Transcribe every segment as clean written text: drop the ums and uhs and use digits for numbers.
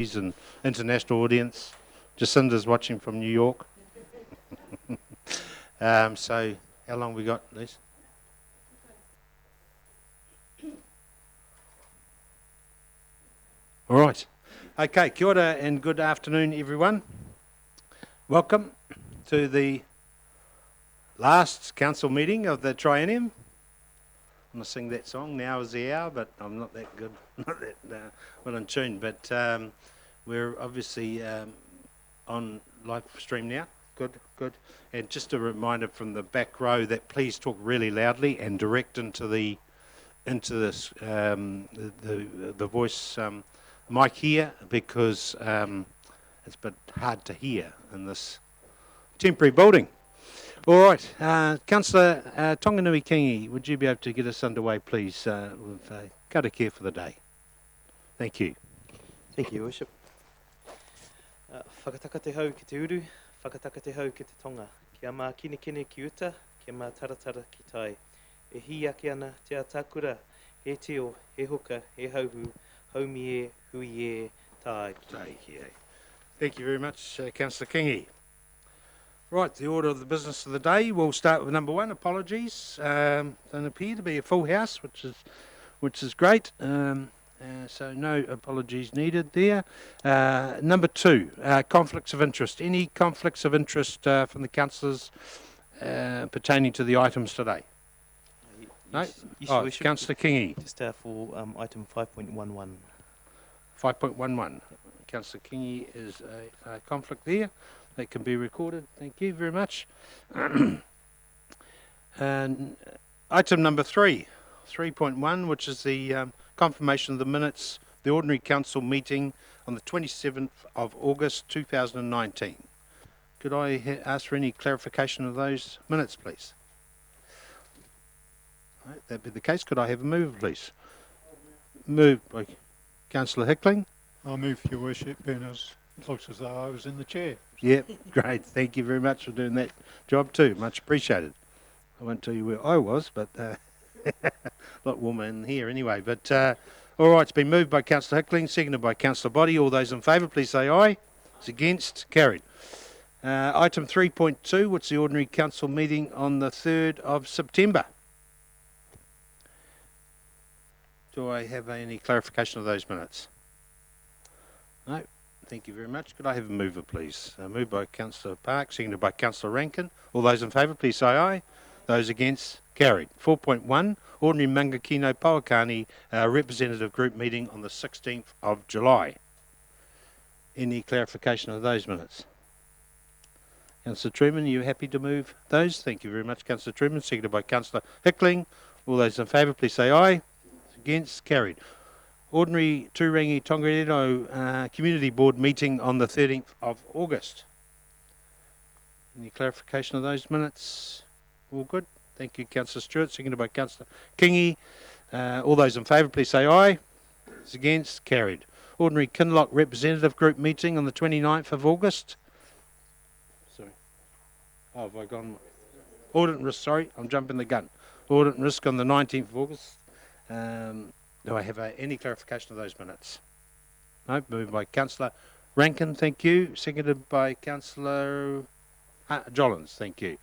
and international audience. Jacinda's watching from New York. So how long we got, Liz? All right. Okay, kia ora and good afternoon, everyone. Welcome to the last council meeting of the triennium. I'm going to sing that song, Now is the Hour, but I'm not that good, not that well in tune. But we're obviously on live stream now. Good. And just a reminder from the back row that please talk really loudly and direct into this the voice mic here, because it's a bit hard to hear in this temporary building. All right, Councillor Tonganui Kingi, would you be able to get us underway, please, with kata care for the day? Thank you. Thank you, Your Worship. Whakataka te hau ki te uru, whakataka te hau ki te tonga. Kia mā kine ki uta, kia mā taratara ki tai. E hi ake ana te atakura, he teo, he hoka, he hauhu, haumi e, hui e, tai ki. Thank you very much, Councillor Kingi. Right, the order of the business of the day. We'll start with number one. Apologies. Don't appear to be a full house, which is great. So no apologies needed there. Number two, conflicts of interest. Any conflicts of interest from the councillors pertaining to the items today? No? Yes, Councillor Kingi. Just for item 5.11. 5.11. Councillor Kingi is a conflict there. That can be recorded. Thank you very much. And item number 3.1, which is the confirmation of the minutes, the ordinary council meeting on the 27th of August 2019. Could I ask for any clarification of those minutes, please? Right, that be the case. Could I have a move, please? Moved by Councillor Hickling. I move, Your Worship, being as looks as though I was in the chair. Yep, great. Thank you very much for doing that job too. Much appreciated. I won't tell you where I was, but a lot warmer in here anyway. But all right, it's been moved by Councillor Hickling, seconded by Councillor Boddy. All those in favour, please say aye. It's against, carried. Item 3.2, which is the ordinary council meeting on the 3rd of September. Do I have any clarification of those minutes? No. Thank you very much. Could I have a mover, please? Moved by Councillor Park, seconded by Councillor Rankin. All those in favour, please say aye. Those against, carried. 4.1, ordinary Mangakino Pauakani representative group meeting on the 16th of July. Any clarification of those minutes? Councillor Truman, are you happy to move those? Thank you very much, Councillor Truman, seconded by Councillor Hickling. All those in favour, please say aye. Against, carried. Ordinary Turangi Tongariro Community Board meeting on the 13th of August. Any clarification of those minutes? All good. Thank you, Councillor Stewart, seconded by Councillor Kingi. All those in favour, please say aye. Those against, carried. Ordinary Kinloch Representative Group meeting on the 29th of August. Sorry. Oh, have I gone? Audit and risk, sorry, I'm jumping the gun. Audit and risk on the 19th of August. Do I have any clarification of those minutes? No, moved by Councillor Rankin, thank you. Seconded by Councillor Jollins, thank you.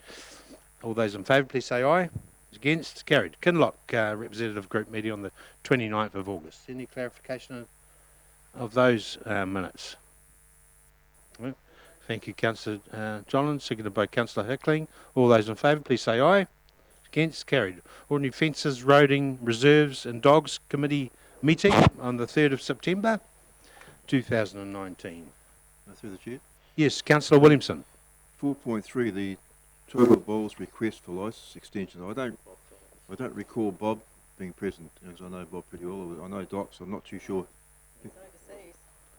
All those in favour, please say aye. Against, carried. Kinloch representative group meeting on the 29th of August. Any clarification of those minutes? No. Thank you, Councillor Jollins, seconded by Councillor Hickling. All those in favour, please say aye. Against, carried. Ordinary Fences, Roading, Reserves and Dogs Committee meeting on the 3rd of September 2019. Through the chair. Yes, Councillor Williamson. 4.3, the Taupo Bowls request for licence extension. I don't recall Bob being present, as I know Bob pretty well. I know Docs, I'm not too sure.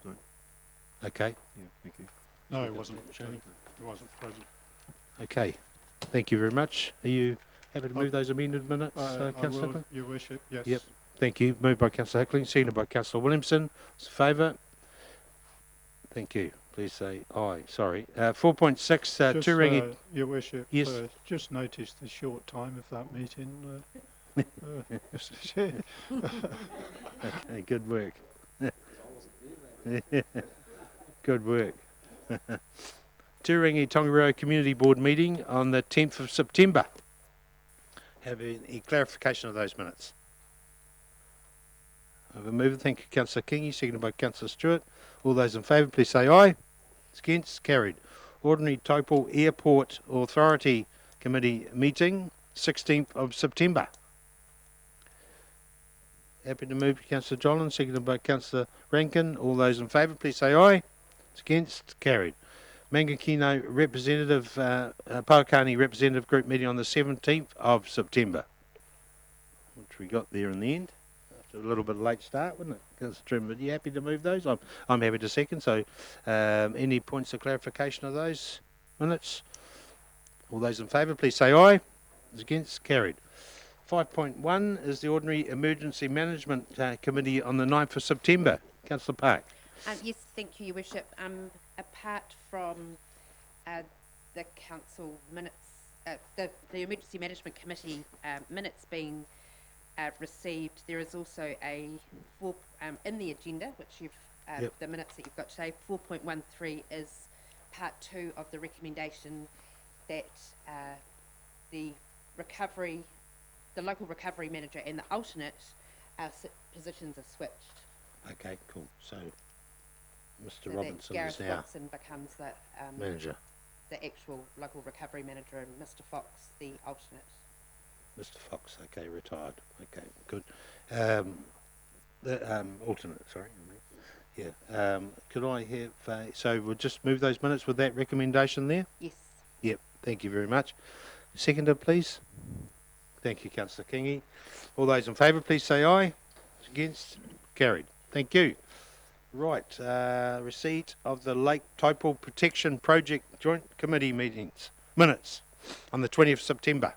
Sorry. Okay. Yeah, thank you. No, it wasn't, Chairman. It wasn't present. Okay. Thank you very much. Are you happy to move those amended minutes, I Councillor will, Hickling? Your Worship, yes. Yep. Thank you. Moved by Councillor Hickling, seconded by Councillor Williamson. Those in favour? Thank you. Please say aye. Sorry. 4.6, Turangi. Your Worship, Yes. just noticed the short time of that meeting, Mr. Chair. Okay, good work. Good work. Turangi Tongariro Community Board meeting on the 10th of September. Have any clarification of those minutes? I have a mover. Thank you, Councillor Kingy, seconded by Councillor Stewart. All those in favour, please say aye. Against? Carried. Ordinary Taupo Airport Authority Committee meeting, 16th of September. Happy to move, Councillor Jolland, seconded by Councillor Rankin. All those in favour, please say aye. Against? Carried. Mangakino Representative, Paukani Representative Group meeting on the 17th of September, which we got there in the end. After a little bit of late start, wasn't it? Councillor Trim, are you happy to move those? I'm happy to second. So, any points of clarification of those minutes? All those in favour, please say aye. Against? Carried. 5.1 is the Ordinary Emergency Management Committee on the 9th of September. Councillor Park. Yes, thank you, Your Worship. Apart from the council minutes, the Emergency Management Committee minutes being received, there is also a in the agenda, which you've the minutes that you've got today. 4.13 is part 2 of the recommendation that the local recovery manager and the alternate positions are switched. Okay, cool. So, Mr. So Robinson Gareth is now Watson becomes the manager. the actual local recovery manager, and Mr. Fox the alternate. Mr. Fox, okay, retired. Okay, good. The alternate, sorry. Yeah. Could I have? So we'll just move those minutes with that recommendation there. Yes. Yep. Thank you very much. Seconder, please. Thank you, Councillor Kingy. All those in favour, please say aye. Against? Carried. Thank you. Right. Receipt of the Lake Taupo Protection Project Joint Committee minutes on the 20th of September.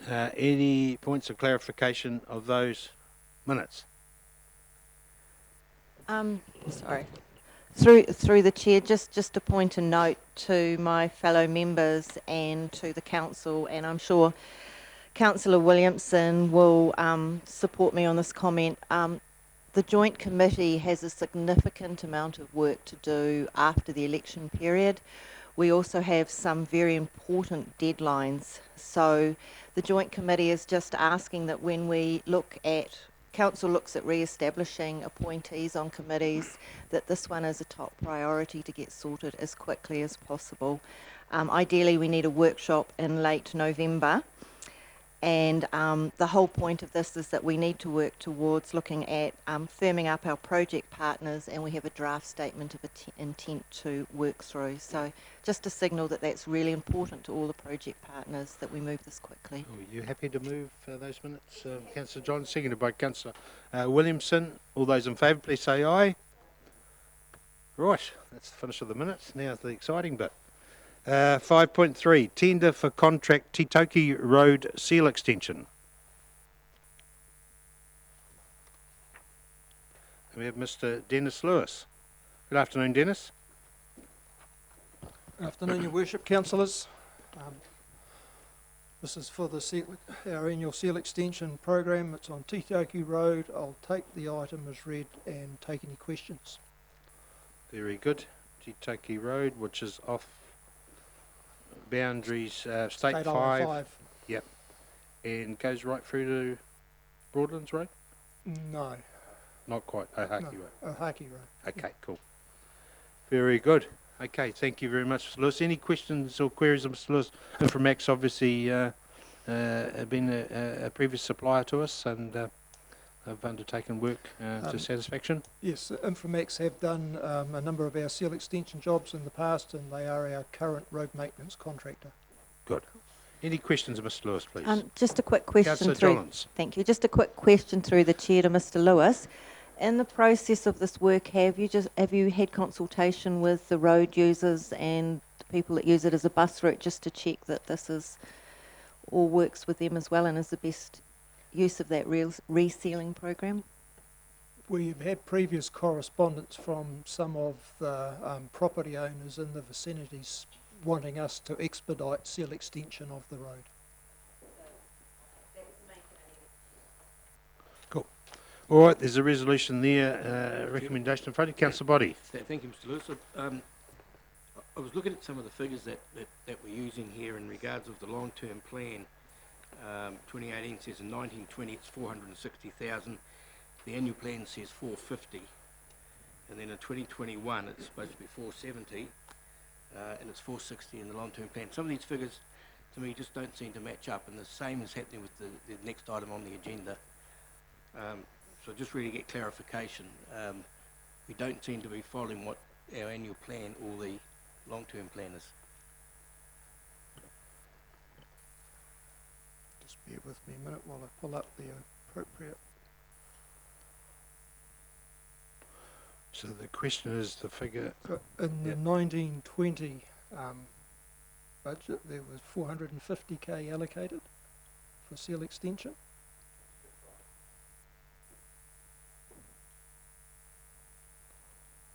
Any points of clarification of those minutes? Sorry. Through the chair, just to point a note to my fellow members and to the council, and I'm sure Councillor Williamson will support me on this comment. The joint committee has a significant amount of work to do after the election period. We also have some very important deadlines. So the joint committee is just asking that when we council looks at re-establishing appointees on committees, that this one is a top priority to get sorted as quickly as possible. Ideally, we need a workshop in late November. And the whole point of this is that we need to work towards looking at firming up our project partners, and we have a draft statement of intent to work through. So just to signal that that's really important to all the project partners that we move this quickly. Are you happy to move those minutes? Councillor John, seconded by Councillor Williamson. All those in favour, please say aye. Right, that's the finish of the minutes. Now the exciting bit. 5.3, tender for contract Titoki Road seal extension. And we have Mr. Dennis Lewis. Good afternoon, Dennis. Good afternoon, Your Worship, councillors. This is for our annual seal extension program. It's on Titoki Road. I'll take the item as read and take any questions. Very good. Titoki Road, which is off boundaries, State 5. Yep. And goes right through to Broadlands Road? No. Not quite. Ohaki Road. Ohaki Road. Okay, cool. Very good. Okay, thank you very much, Mr. Lewis. Any questions or queries of Mr. Lewis? Infomax obviously been a previous supplier to us, and have undertaken work to satisfaction. Yes, Infomax have done a number of our seal extension jobs in the past, and they are our current road maintenance contractor. Good. Any questions of Mr. Lewis, please? Just a quick question Councillor through. Jollins. Thank you. Just a quick question through the chair to Mr. Lewis. In the process of this work, have you had consultation with the road users and the people that use it as a bus route, just to check that this is all works with them as well and is the best use of that resealing program? We've had previous correspondence from some of the property owners in the vicinities wanting us to expedite seal extension of the road. Cool. All right, there's a resolution there, recommendation in front of Councillor Body. Thank you, Mr. Lewis. I was looking at some of the figures that we're using here in regards of the long-term plan. 2018 says in 1920 it's 460,000. The annual plan says 450, and then in 2021 it's supposed to be 470, and it's 460 in the long-term plan. Some of these figures, to me, just don't seem to match up, and the same is happening with the next item on the agenda. So just really get clarification. We don't seem to be following what our annual plan or the long-term plan is. Just bear with me a minute while I pull up the appropriate. So the question is the figure, So in the Yep. 1920 budget, there was 450k allocated for seal extension.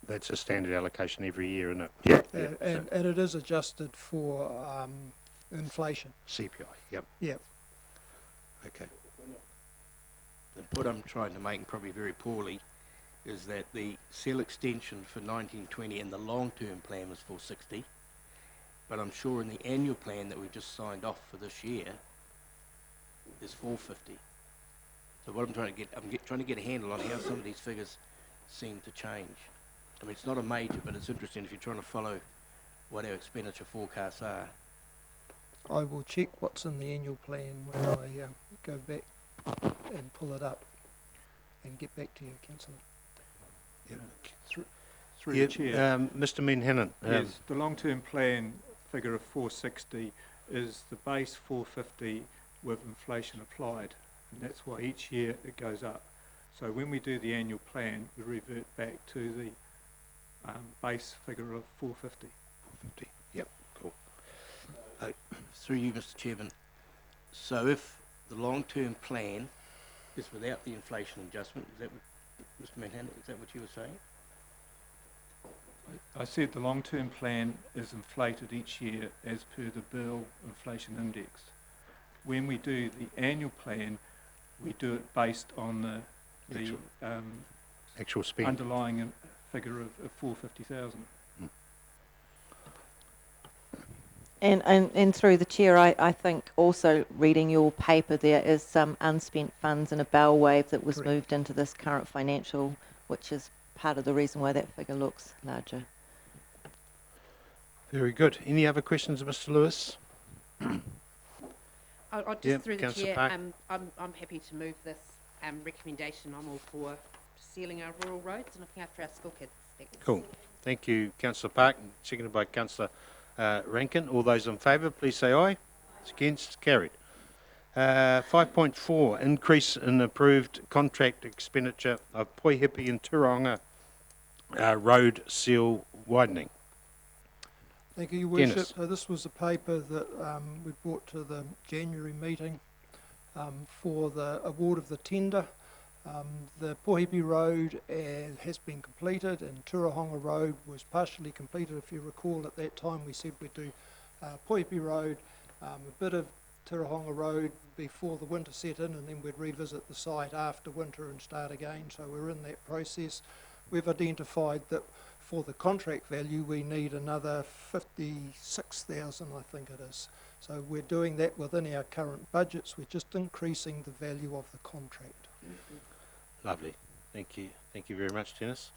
that's a standard allocation every year, isn't it? Yeah. And it is adjusted for inflation. CPI, yep. Yep. Okay. The point I'm trying to make, probably very poorly, is that the seal extension for 1920 in the long-term plan was 460, but I'm sure in the annual plan that we've just signed off for this year is 450. So what I'm trying to get, trying to get a handle on how some of these figures seem to change. I mean, it's not a major, but it's interesting if you're trying to follow what our expenditure forecasts are. I will check what's in the annual plan when I go back and pull it up and get back to you, Councillor. Through Yeah, the chair. Mr. Menhannon. Yes, the long-term plan figure of 460 is the base 450 with inflation applied, and that's why each year it goes up. So when we do the annual plan, we revert back to the base figure of 450. 50. Yep, cool. Through you, Mr. Chairman. So if the long-term plan is without the inflation adjustment, is that what, Mr. Manhattan, is that what you were saying? I said the long-term plan is inflated each year as per the Bill Inflation Index. When we do the annual plan, we do it based on the Actual spend. underlying figure of 450,000. And through the chair, I think also reading your paper, there is some unspent funds in a bell wave that was Correct. moved into this current financial, which is part of the reason why that figure looks larger. Very good. Any other questions, Mr. Lewis? I'll just Yep, through the Councillor chair, Park. I'm happy to move this recommendation. I'm all for sealing our rural roads and looking after our school kids. Thanks. Cool. Thank you, Councillor Park, seconded by Councillor Rankin. All those in favour, please say aye. It's against, carried. 5.4, increase in approved contract expenditure of Poihipi and Turonga road seal widening. Thank you, Your Dennis. Worship. So this was a paper that we brought to the January meeting for the award of the tender. The Poihipi Road has been completed, and Turahonga Road was partially completed. If you recall, at that time we said we'd do Poihipi Road, a bit of Turahonga Road before the winter set in, and then we'd revisit the site after winter and start again. So we're in that process. We've identified that for the contract value we need another 56,000, I think it is. So we're doing that within our current budgets. We're just increasing the value of the contract. Lovely. Thank you. Thank you very much, Dennis.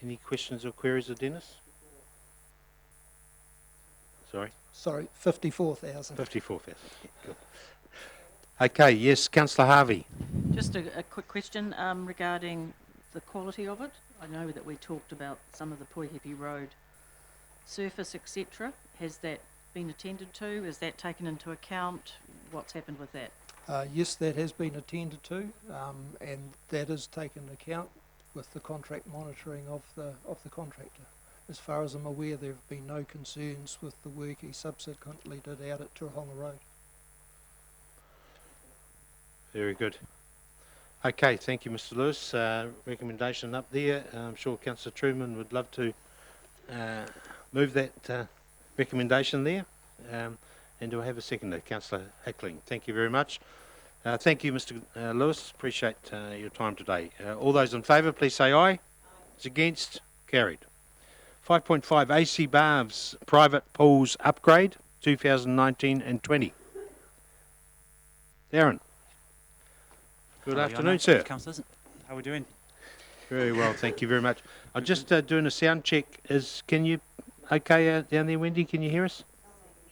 Any questions or queries of Dennis? Sorry? Sorry, 54,000. 54,000. Good. Okay, yes, Councillor Harvey. Just a quick question regarding the quality of it. I know that we talked about some of the Poihipi Road surface, etc. Has that been attended to? Is that taken into account? What's happened with that? Yes, that has been attended to, and that is taken into account with the contract monitoring of the contractor. As far as I'm aware, there have been no concerns with the work he subsequently did out at Turahonga Road. Very good. Okay, thank you, Mr. Lewis. Recommendation up there. I'm sure Councillor Truman would love to move that recommendation there. And do I have a seconder? Councillor Hickling. Thank you very much. Thank you, Mr. Lewis. Appreciate your time today. All those in favour, please say aye. Those against, carried. 5.5 AC Baths Private Pools Upgrade 2019 and 20. Darren. Good Hello, afternoon, Yana. sir. Councillors, how are we doing? Very well, thank you very much. I'm just doing a sound check. Can you okay down there, Wendy? Can you hear us?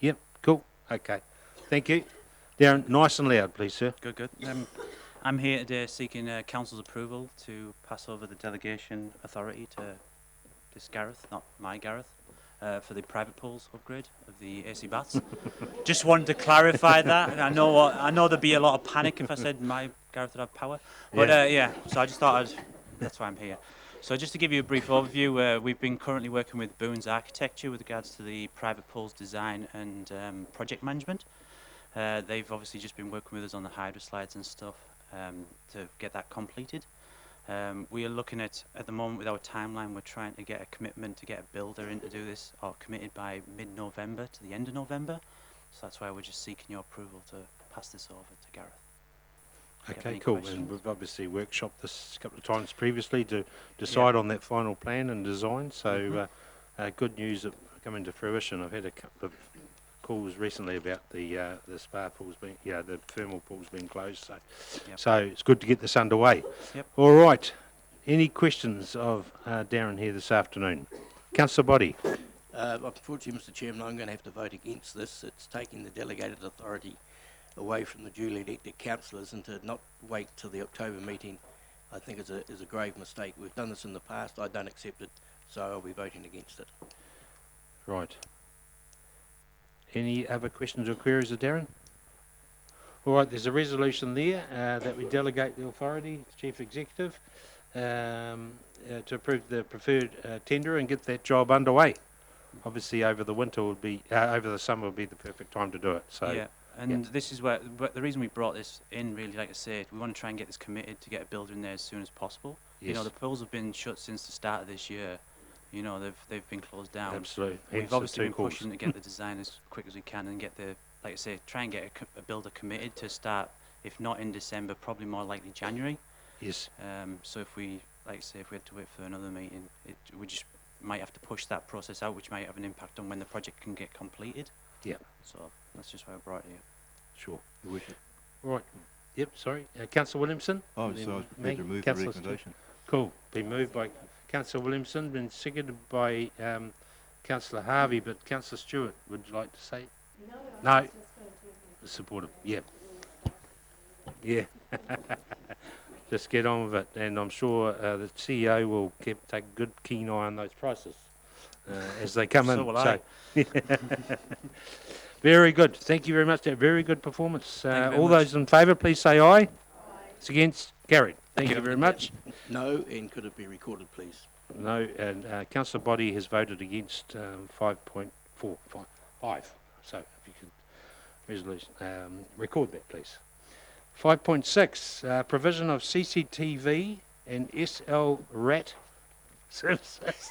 Yep, cool. Okay. Thank you. Darren, nice and loud, please, sir. Good, good. I'm here today seeking council's approval to pass over the delegation authority to this Gareth, not my Gareth, for the private pools upgrade of the AC baths. Just wanted to clarify that. I know there'd be a lot of panic if I said my Gareth would have power, but so I just thought that's why I'm here. So just to give you a brief overview, we've been currently working with Boone's Architecture with regards to the private pools design and project management. They've obviously just been working with us on the hydro slides and stuff to get that completed. We are looking at the moment with our timeline, we're trying to get a commitment to get a builder in to do this, or committed by mid-November to the end of November. So that's why we're just seeking your approval to pass this over to Gareth. Okay, cool. And we've obviously workshopped this a couple of times previously to decide on that final plan and design. So good news that coming to fruition. I've had a couple of calls recently about the spa pools being, the thermal pools being closed. So, so it's good to get this underway. Yep. All right. Any questions of Darren here this afternoon? Councillor Body. Unfortunately, Mr. Chairman, I'm going to have to vote against this. It's taking the delegated authority away from the duly elected councillors, and to not wait till the October meeting, I think is a grave mistake. We've done this in the past. I don't accept it, so I'll be voting against it. Right. Any other questions or queries of Darren? All right, there's a resolution there that we delegate the authority, Chief Executive, to approve the preferred tender and get that job underway. Obviously, over the winter would be, over the summer would be the perfect time to do it. So. Yeah, and this is but the reason we brought this in, really, like I said, we want to try and get this committed to get a builder in there as soon as possible. Yes. You know, the pools have been shut since the start of this year. You know, they've been closed down. Absolutely. We've obviously been pushing to get the design as quick as we can and get the, like I say, try and get a builder committed to start, if not in December, probably more likely January. Yes. So if we, like I say, if we had to wait for another meeting, we just might have to push that process out, which might have an impact on when the project can get completed. Yeah. So that's just why I brought it here. Sure. Your worship. Right. Yep. Sorry, Councillor Williamson. So I was prepared to remove the recommendation. Cool. Been moved by Councillor Williamson, been seconded by Councillor Harvey, but Councillor Stewart, would you like to say? No. Support him. Yeah. Yeah. Just get on with it, and I'm sure the CEO will take a good keen eye on those prices as they come in. So will I. Very good. Thank you very much. Very good performance. All much. those in favour, please say aye. Aye. It's against. Carried. Thank you very much. No, and could it be recorded, please? No, and Councillor Body has voted against 5.45. So if you could resolution, record that, please. 5.6, provision of CCTV and SL RAT services.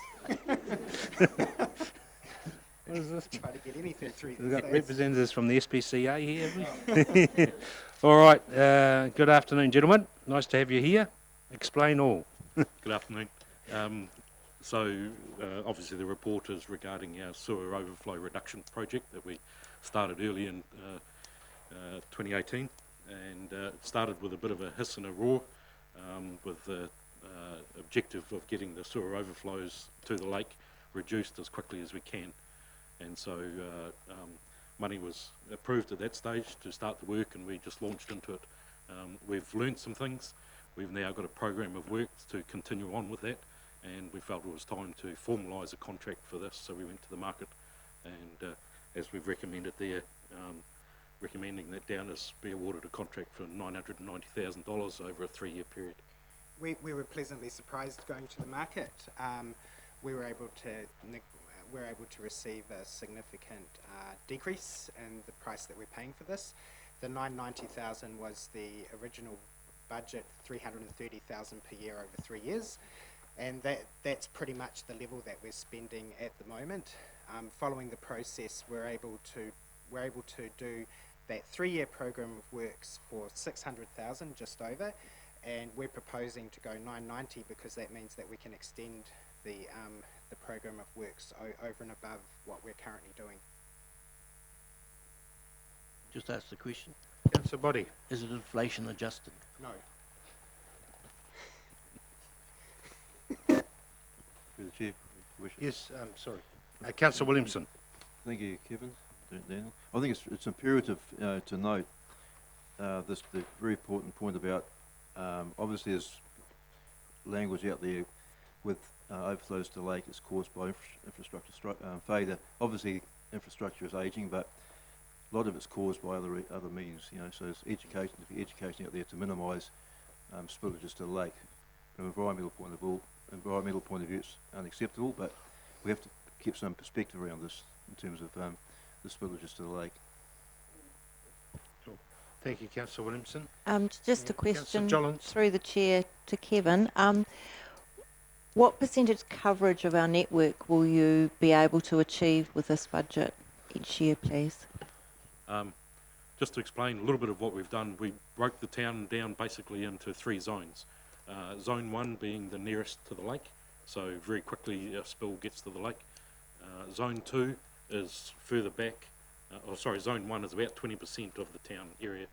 What is this? Try to get anything through. We've got representatives from the SPCA here, have we? All right, good afternoon, gentlemen. Nice to have you here. Explain all. Good afternoon. Obviously the report is regarding our sewer overflow reduction project that we started early in 2018, and it started with a bit of a hiss and a roar, with the objective of getting the sewer overflows to the lake reduced as quickly as we can. And so money was approved at that stage to start the work, and we just launched into it. We've learned some things. We've now got a program of work to continue on with that, and we felt it was time to formalise a contract for this, so we went to the market, and as we've recommended there, recommending that Downers be awarded a contract for $990,000 over a 3-year period. We were pleasantly surprised going to the market. We were able to receive a significant decrease in the price that we're paying for this. The $990,000 was the original budget, $330,000 per year over 3 years, and that's pretty much the level that we're spending at the moment. Following the process, we're able to do that 3-year program of works for 600,000, just over, and we're proposing to go 990 because that means that we can extend the program of works over and above what we're currently doing. Just ask the question. Councillor Body. Is it inflation adjusted? No. Through the chair, Your Worship. Yes, sorry. Councillor Williamson. Thank you, Kevin. Daniel. I think it's imperative to note the very important point about obviously there's language out there with overflows to the lake is caused by infrastructure failure. Obviously, infrastructure is ageing, but a lot of it's caused by other means. So there's education out there to minimise spillages to the lake. From an environmental point of view, it's unacceptable, but we have to keep some perspective around this in terms of the spillages to the lake. Thank you, Councillor Williamson. Just a question Jollins. through the chair to Kevin. What percentage coverage of our network will you be able to achieve with this budget each year, please? Just to explain a little bit of what we've done, we broke the town down basically into 3 zones. Zone 1 being the nearest to the lake, so very quickly a spill gets to the lake. Zone 2 is further back, Zone 1 is about 20% of the town area.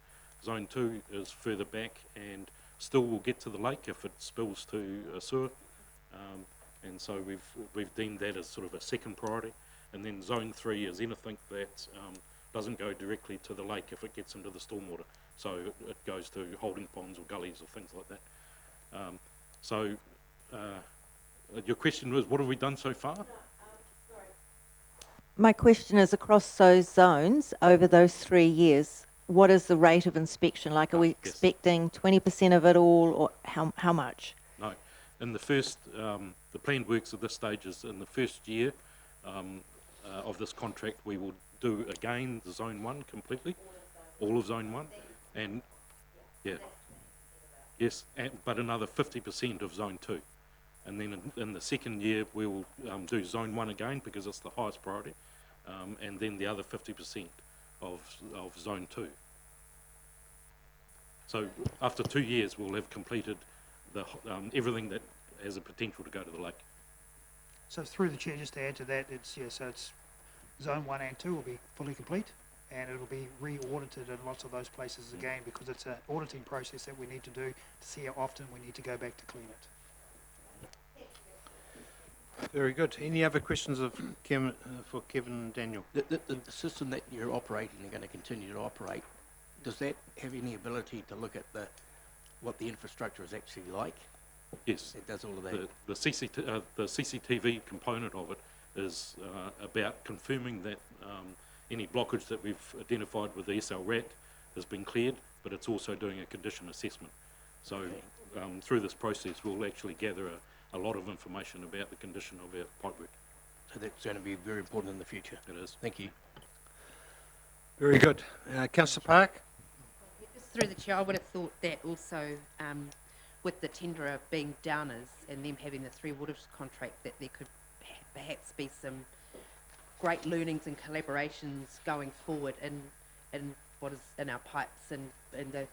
Zone 2 is further back and still will get to the lake if it spills to a sewer. And so we've deemed that as sort of a second priority. And then Zone 3 is anything that doesn't go directly to the lake if it gets into the stormwater. So it goes to holding ponds or gullies or things like that. Your question was, what have we done so far? My question is, across those zones over those 3 years, what is the rate of inspection? Like, are we expecting 20% of it all, or how much? No. In the first, the planned works at this stage is in the first year of this contract, we will do again the Zone 1 completely, all of Zone 1, and yeah, yes, but another 50% of Zone 2. And then in the second year, we will do Zone 1 again because it's the highest priority, and then the other 50% of Zone 2. So after 2 years, we'll have completed the everything that has a potential to go to the lake. So through the chair, just to add to that, it's Zone 1 and 2 will be fully complete, and it'll be re-audited in lots of those places again because it's an auditing process that we need to do to see how often we need to go back to clean it. Very good. Any other questions of Kevin, for Kevin and Daniel? The system that you're operating and going to continue to operate, does that have any ability to look at what the infrastructure is actually like? Yes. It does all of that. The CCTV component of it is about confirming that any blockage that we've identified with the SL-RAT has been cleared, but it's also doing a condition assessment. So through this process, we'll actually gather a lot of information about the condition of our pipework. So that's going to be very important in the future. It is. Thank you. Very good. Councillor Park? Just through the chair, I would have thought that also with the tenderer being Downers and them having the 3 waters contract, that there could perhaps be some great learnings and collaborations going forward in what is in our pipes and the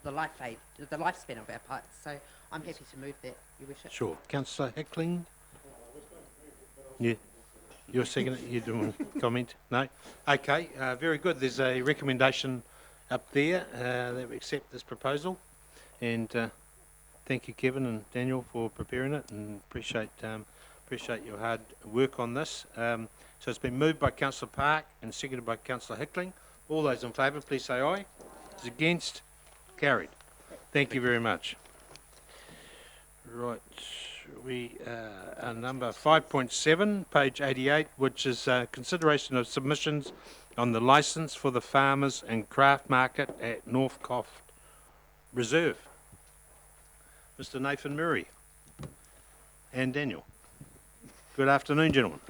lifespan of our pipes. So I'm happy to move that, Your Worship. Sure. Councillor Hickling? Yeah. You're second. You doing comment? No? Okay. Very good. There's a recommendation up there that we accept this proposal. And thank you, Kevin and Daniel, for preparing it, and appreciate your hard work on this. So it's been moved by Councillor Park and seconded by Councillor Hickling. All those in favour, please say aye. Those against? Carried. Thank you very much. Right, we are number 5.7, page 88, which is consideration of submissions on the licence for the farmers and craft market at Northcoft Reserve. Mr. Nathan Murray and Daniel. Good afternoon, gentlemen.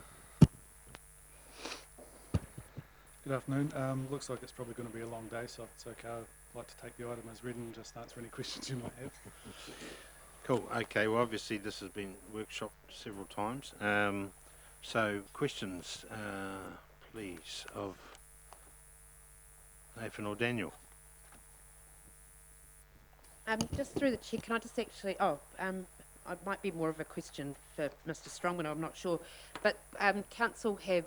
Good afternoon. Looks like it's probably going to be a long day, so if it's okay, I'd like to take the item as written and just answer any questions you might have. Cool. Okay. Well, obviously this has been workshopped several times. So questions, please, of Nathan or Daniel? Just through the chair, can I just actually, it might be more of a question for Mr. Strongman, I'm not sure, but council have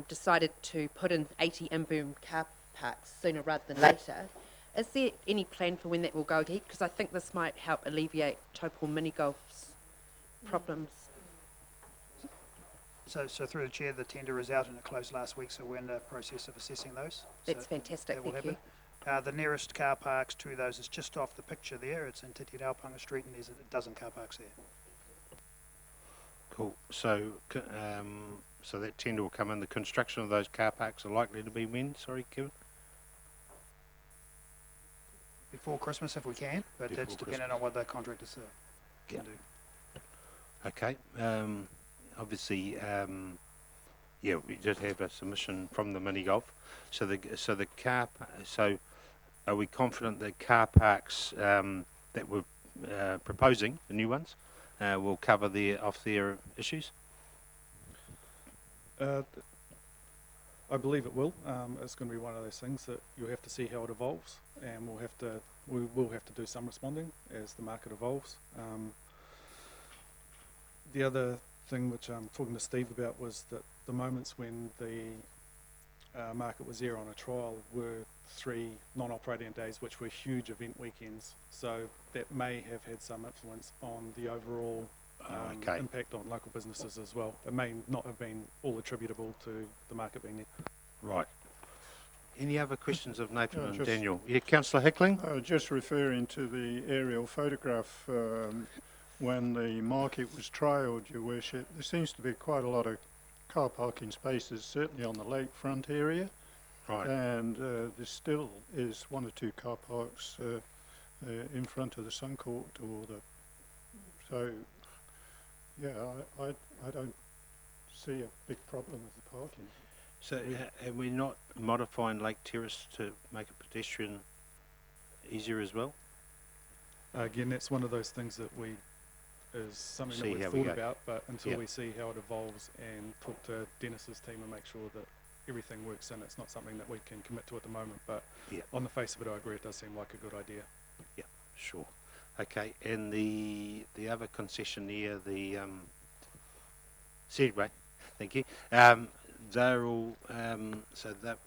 decided to put in 80 in-boom car parks sooner rather than later. Is there any plan for when that will go ahead? Because I think this might help alleviate Taupo mini golf's problems. So through the chair, the tender is out and it closed last week, so we're in the process of assessing those. That's So fantastic, that will thank you. happen. The nearest car parks to those is just off the picture there. It's in Titi Raupanga Street, and there's a dozen car parks there. Cool. So, so that tender will come in. The construction of those car parks are likely to be when? Sorry, Kevin? Before Christmas if we can, but Before that's dependent on what the contractors can do. Okay. Obviously, yeah, we did have a submission from the mini golf. So so are we confident that car parks that we're proposing, the new ones, will cover their issues? I believe it will. It's going to be one of those things that you'll have to see how it evolves, and we will have to do some responding as the market evolves. The other thing which I'm talking to Steve about was that the moments when the market was there on a trial were 3 non-operating days, which were huge event weekends. So that may have had some influence on the overall impact on local businesses as well. It may not have been all attributable to the market being there. Right. Any other questions of Nathan and just- Daniel? Yeah, Councillor Hickling? Just referring to the aerial photograph, when the market was trialled, Your Worship, there seems to be quite a lot of car parking spaces, certainly on the lakefront area. Right. And there still is 1 or 2 car parks in front of the Sun Court so, yeah, I don't see a big problem with the parking. So are we not modifying Lake Terrace to make a pedestrian easier as well? Again, that's one of those things that is something See that how we've we thought go. about, but until Yeah. we see how it evolves and talk to Dennis's team and make sure that everything works in, it's not something that we can commit to at the moment, but Yeah. on the face of it, I agree, it does seem like a good idea. Yeah, sure. Okay, and the other concessionaire, the Segway, thank you. They're all so that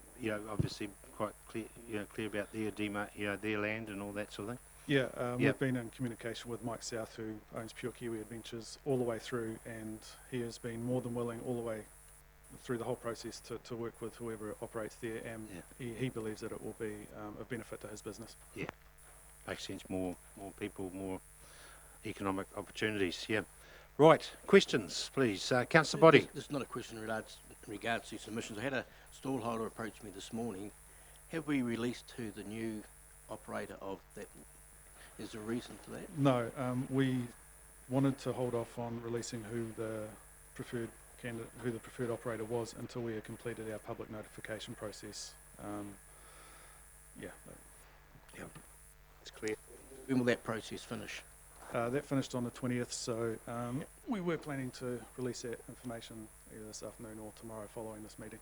obviously quite clear about their land and all that sort of thing. Yeah, Yep. we've been in communication with Mike South, who owns Pure Kiwi Adventures, all the way through, and he has been more than willing all the way through the whole process to work with whoever operates there, and he believes that it will be of benefit to his business. Yeah, makes sense. More people, more economic opportunities. Yeah. Right. Questions, please. Councillor Boddy. This is not a question in regards to submissions. I had a stallholder approach me this morning. Have we released to the new operator of that? Is there a reason for that? No, we wanted to hold off on releasing who the preferred candidate, who the preferred operator was, until we had completed our public notification process. Yeah. It's clear. When will that process finish? That finished on the 20th, so we were planning to release that information either this afternoon or tomorrow following this meeting.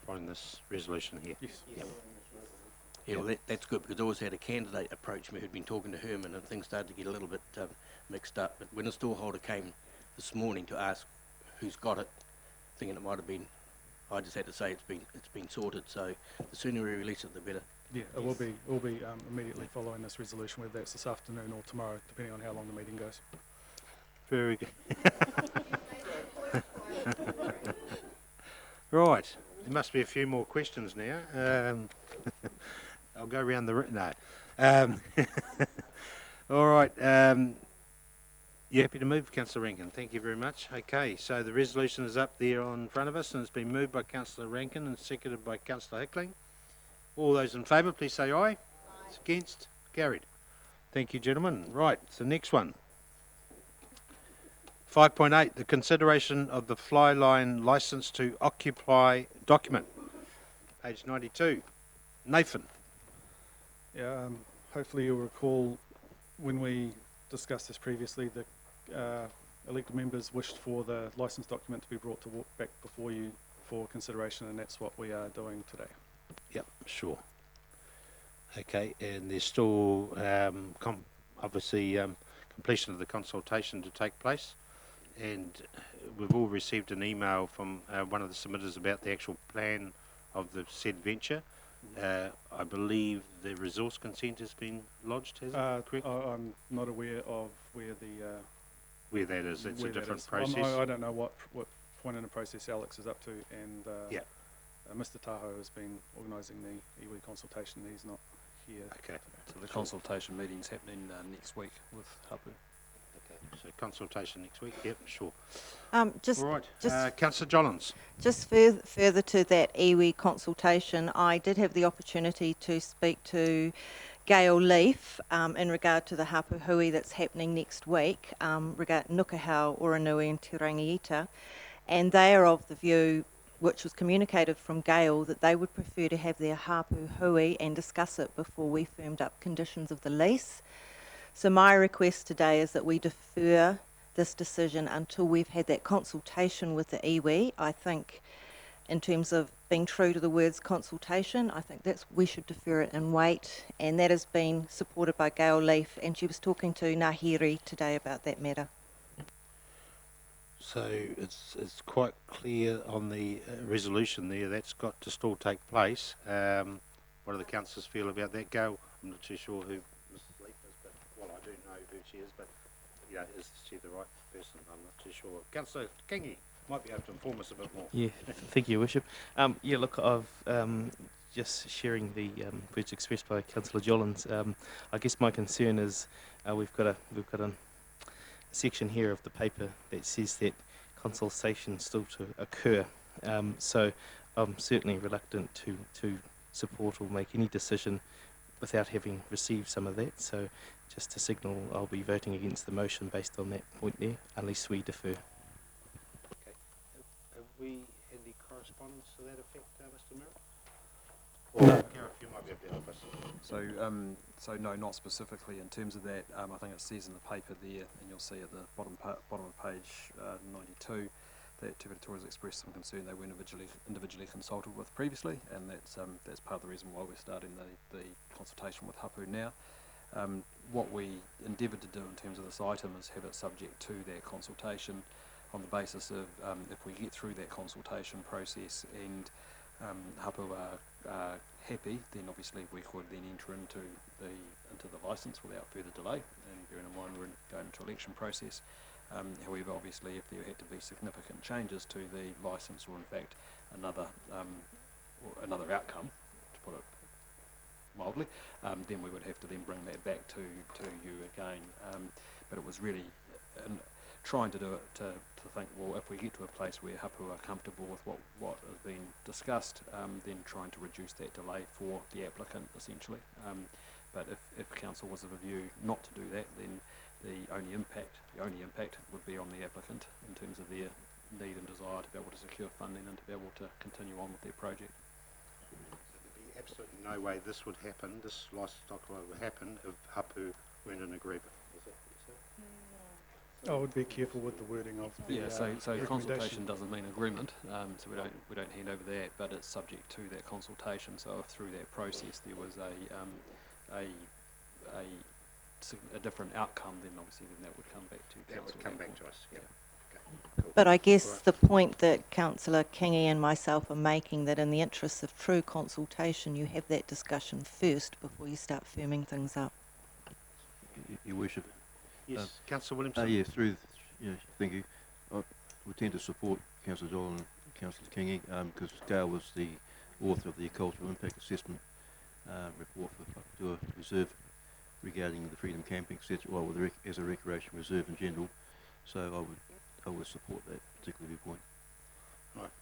Following this resolution here. Yes. Yep. Yeah, well, that's good, because I always had a candidate approach me who'd been talking to Herman, and things started to get a little bit mixed up. But when the stallholder came this morning to ask who's got it, thinking it might have been, I just had to say it's been sorted. So the sooner we release it, the better. Yeah, it will be immediately following this resolution, whether that's this afternoon or tomorrow, depending on how long the meeting goes. Very good. Right. There must be a few more questions now. I'll go around the no. All right. You happy to move, Councillor Rankin? Thank you very much. Okay, so the resolution is up there in front of us, and it's been moved by Councillor Rankin and seconded by Councillor Hickling. All those in favour, please say aye. Aye. Against? Carried. Thank you, gentlemen. Right, so next one. 5.8, the consideration of the fly line licence to occupy document. Page 92. Nathan. Yeah, hopefully you'll recall when we discussed this previously, the elected members wished for the licence document to be brought back before you for consideration, and that's what we are doing today. Yep, sure. Okay, and there's still obviously completion of the consultation to take place, and we've all received an email from one of the submitters about the actual plan of the said venture. I believe the resource consent has been lodged, has it? Correct? I'm not aware of where Where that is, it's a where that different is. process. I don't know what point in the process Alex is up to, and Yeah. Mr. Tahoe has been organising the iwi consultation. He's not here. Okay. So the consultation meeting's happening next week with Hapu. Okay, so consultation next week. Yep, sure. Just, All right. just Councillor Jollins. Just further to that iwi consultation, I did have the opportunity to speak to Gail Leaf in regard to the hapu hui that's happening next week, regard Nukahau, Oranui and Te Rangiita, and they are of the view, which was communicated from Gail, that they would prefer to have their hapu hui and discuss it before we firmed up conditions of the lease. So my request today is that we defer this decision until we've had that consultation with the iwi. I think in terms of being true to the words consultation, I think we should defer it and wait, and that has been supported by Gail Leaf, and she was talking to Ngahiri today about that matter. So it's quite clear on the resolution there that's got to still take place. What do the councillors feel about that? Gail, I'm not too sure who Mrs. Leaf is, but well, I do know who she is, but yeah, is she the right person? I'm not too sure. Councillor Kingi might be able to inform us a bit more. Yeah, thank you, Your Worship. Yeah, look, I've just sharing the words expressed by Councillor Jollins. I guess my concern is we've got a section here of the paper that says that consultation still to occur. So I'm certainly reluctant to support or make any decision without having received some of that. So just to signal, I'll be voting against the motion based on that point there, unless we defer. Have we had any correspondence to that effect, Mr. Merritt? Or Gareth, you might be able to help us. So no, not specifically in terms of that. I think it says in the paper there, and you'll see at the bottom of page 92, that Te Whare has expressed some concern they were individually consulted with previously, and that's part of the reason why we're starting the consultation with Hapu now. What we endeavoured to do in terms of this item is have it subject to that consultation on the basis of if we get through that consultation process and Hapu are happy, then obviously we could then enter into the licence without further delay, and bearing in mind we're going into election process. However, obviously, if there had to be significant changes to the licence, or in fact another outcome, to put it mildly, then we would have to then bring that back to you again. But it was really trying to do it to think, well, if we get to a place where Hapu are comfortable with what has been discussed, then trying to reduce that delay for the applicant, essentially. But if council was of a view not to do that, then the only impact would be on the applicant in terms of their need and desire to be able to secure funding and to be able to continue on with their project. There'd be absolutely no way this would happen, this livestock would happen if Hapu weren't in agreement. Is that what you say? I would be careful with the wording of the So consultation doesn't mean agreement, so we don't hand over that, but it's subject to that consultation. So if through that process there was a different outcome, then obviously that would come back to council. That would come back to us, yeah. But I guess the point that Councillor Kingi and myself are making, that in the interests of true consultation, you have that discussion first before you start firming things up. Your Worship. Yes, Councillor Williamson. Thank you. We tend to support Councillor Dolan and Councillor Kingi because Gail was the author of the cultural impact assessment report for Whakaptua Reserve regarding the freedom camping, etc. Well, as a recreation reserve in general. So I would support that particular viewpoint. Right.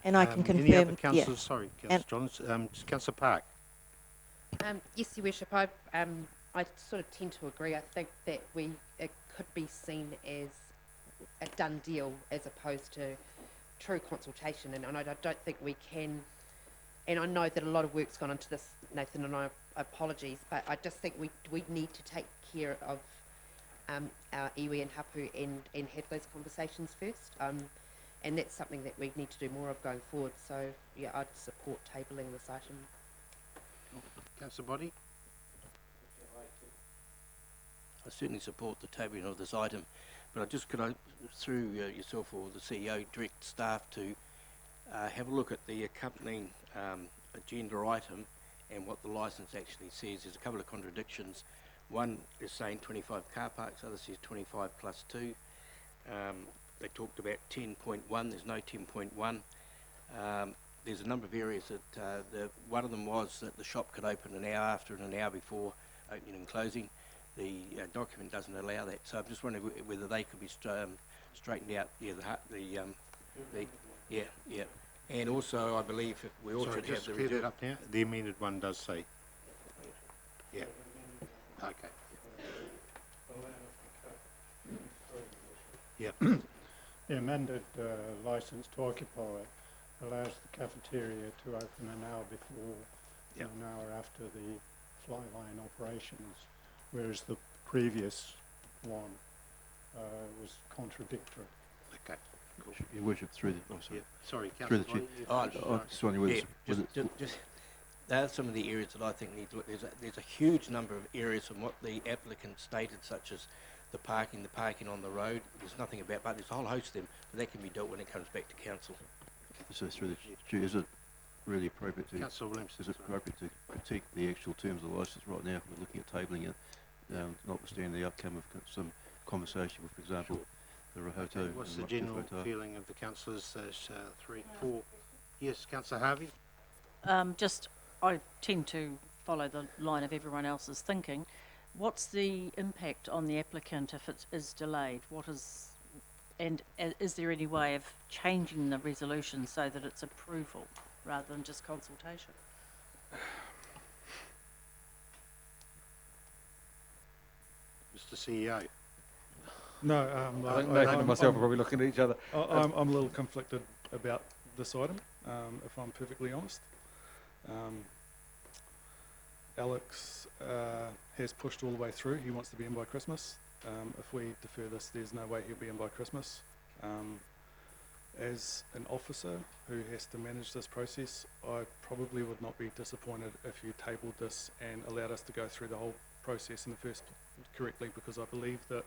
And I can confirm. Any other councillors? Yeah. Sorry, Councillor Johns. Councillor Park. Yes, Your Worship, I sort of tend to agree. I think that it could be seen as a done deal as opposed to true consultation, and I don't think we can. And I know that a lot of work's gone into this, Nathan, and I apologies, but I just think we need to take care of our iwi and hapu and have those conversations first. and that's something that we need to do more of going forward. So yeah, I'd support tabling this item. Councillor Body? I certainly support the tabling of this item, but through yourself or the CEO, direct staff to have a look at the accompanying agenda item and what the licence actually says. There's a couple of contradictions. One is saying 25 car parks, other says 25 plus 2. They talked about 10.1, there's no 10.1. There's a number of areas that one of them was that the shop could open an hour after and an hour before opening and closing. The document doesn't allow that, so I'm just wondering whether they could be straightened out. Yeah. And also, I believe we also Sorry, have just the clear that reserve. up now. The amended one does say. Yeah. Okay. Yeah. The amended licence to occupy allows the cafeteria to open an hour before and an hour after the fly line operations, whereas the previous one was contradictory. Okay. Cool. Your Worship, through the... Oh, sorry. Yeah. Sorry, Through Councillor the Body. chair. Just wondering whether There are some of the areas that I think need to look. There's a huge number of areas from what the applicant stated, such as the parking on the road. There's nothing about, but there's a whole host of them, but that can be dealt when it comes back to council. So through the chair, is it really appropriate to... Councillor Williamson. Is it appropriate to critique the actual terms of the licence right now? We're looking at tabling it, notwithstanding the outcome of some conversation with, for example, the Rahoto. What's and the general Rahoto. feeling of the councillors? 3, 4. Yes, Councillor Harvey? I tend to follow the line of everyone else's thinking. What's the impact on the applicant if it is delayed? Is there any way of changing the resolution so that it's approval rather than just consultation? Mr. CEO? No, I think Nathan and myself are probably looking at each other. I'm a little conflicted about this item, if I'm perfectly honest. Alex has pushed all the way through. He wants to be in by Christmas. If we defer this, there's no way he'll be in by Christmas. As an officer who has to manage this process, I probably would not be disappointed if you tabled this and allowed us to go through the whole process in the first correctly, because I believe that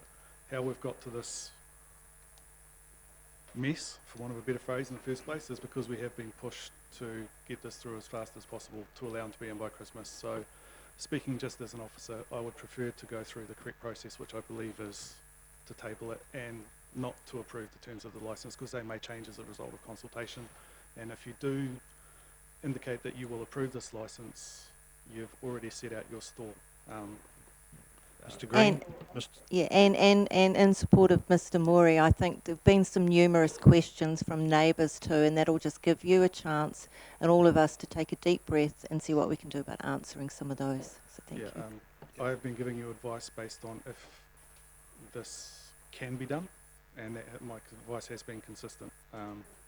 how we've got to this mess, for want of a better phrase, in the first place is because we have been pushed to get this through as fast as possible to allow him to be in by Christmas. So speaking just as an officer, I would prefer to go through the correct process, which I believe is to table it and not to approve the terms of the licence, because they may change as a result of consultation. And if you do indicate that you will approve this licence, you've already set out your stall. Mr. Green? And in support of Mr. Morey, I think there have been some numerous questions from neighbours too, and that'll just give you a chance and all of us to take a deep breath and see what we can do about answering some of those. So thank you. I have been giving you advice based on if this can be done, and my advice has been consistent.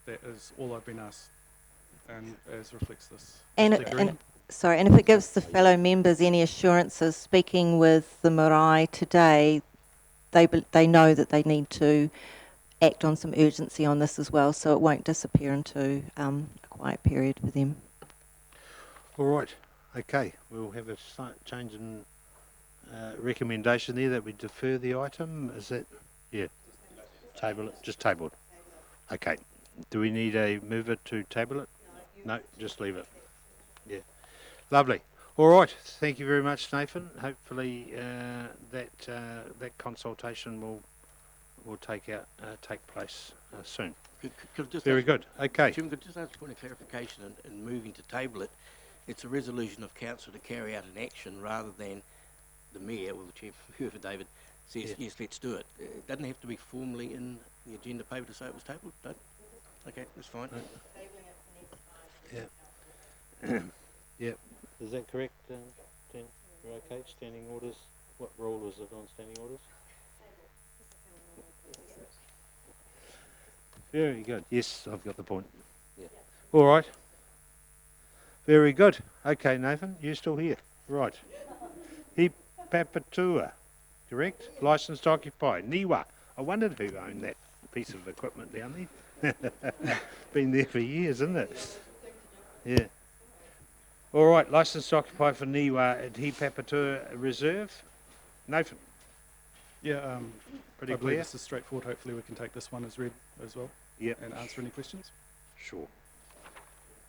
That is all I've been asked, and as reflects this. And if it gives the fellow members any assurances, speaking with the marae today, they know that they need to act on some urgency on this as well, so it won't disappear into a quiet period for them. All right. Okay. We'll have a change in recommendation there that we defer the item. Is that... Yeah. Table it. Just table it. Okay. Do we need a mover to table it? No, just leave it. Yeah. Lovely. All right. Thank you very much, Nathan. Hopefully that consultation will take place soon. Very good. Okay. Jim, could I just ask a point of clarification in moving to table it? It's a resolution of council to carry out an action rather than the mayor or the chief, whoever David says, yes, let's do it. It doesn't have to be formally in the agenda paper to say it was tabled, don't? Okay, that's fine. Yeah. Yeah. Is that correct, Jen? You're okay? Standing orders? What role is it on standing orders? Very good. Yes, I've got the point. Yeah. All right. Very good. Okay, Nathan, you're still here. Right. He Papatua, correct? Licensed to occupy. Niwa. I wondered who owned that piece of equipment down there. Been there for years, isn't it? Yeah. All right, licence to occupy for Niwa at He Papatua Reserve. Nathan, Yeah, pretty I believe clear? this is straightforward. Hopefully we can take this one as read as well Yep. and answer any questions. Sure.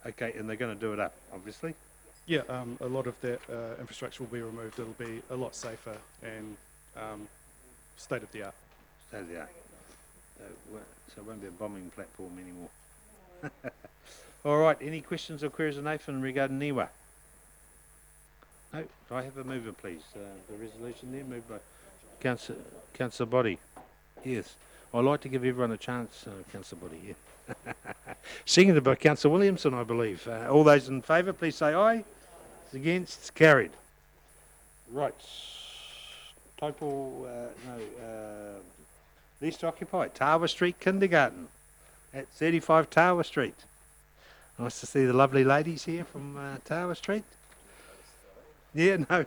Okay, and they're going to do it up, obviously. Yeah, a lot of that infrastructure will be removed. It'll be a lot safer and state of the art. So there. So it won't be a bombing platform anymore. All right, any questions or queries of Nathan regarding Niwa? No, do I have a mover, please? The resolution there, moved by Councillor Body. Yes. I'd like to give everyone a chance, Councillor Body, yeah. Seconded by Councillor Williamson, I believe. All those in favour, please say aye. Against, carried. Right. Taupo, lease to occupy, Tower Street Kindergarten at 35 Tower Street. Nice to see the lovely ladies here from Tower Street. Yeah, no,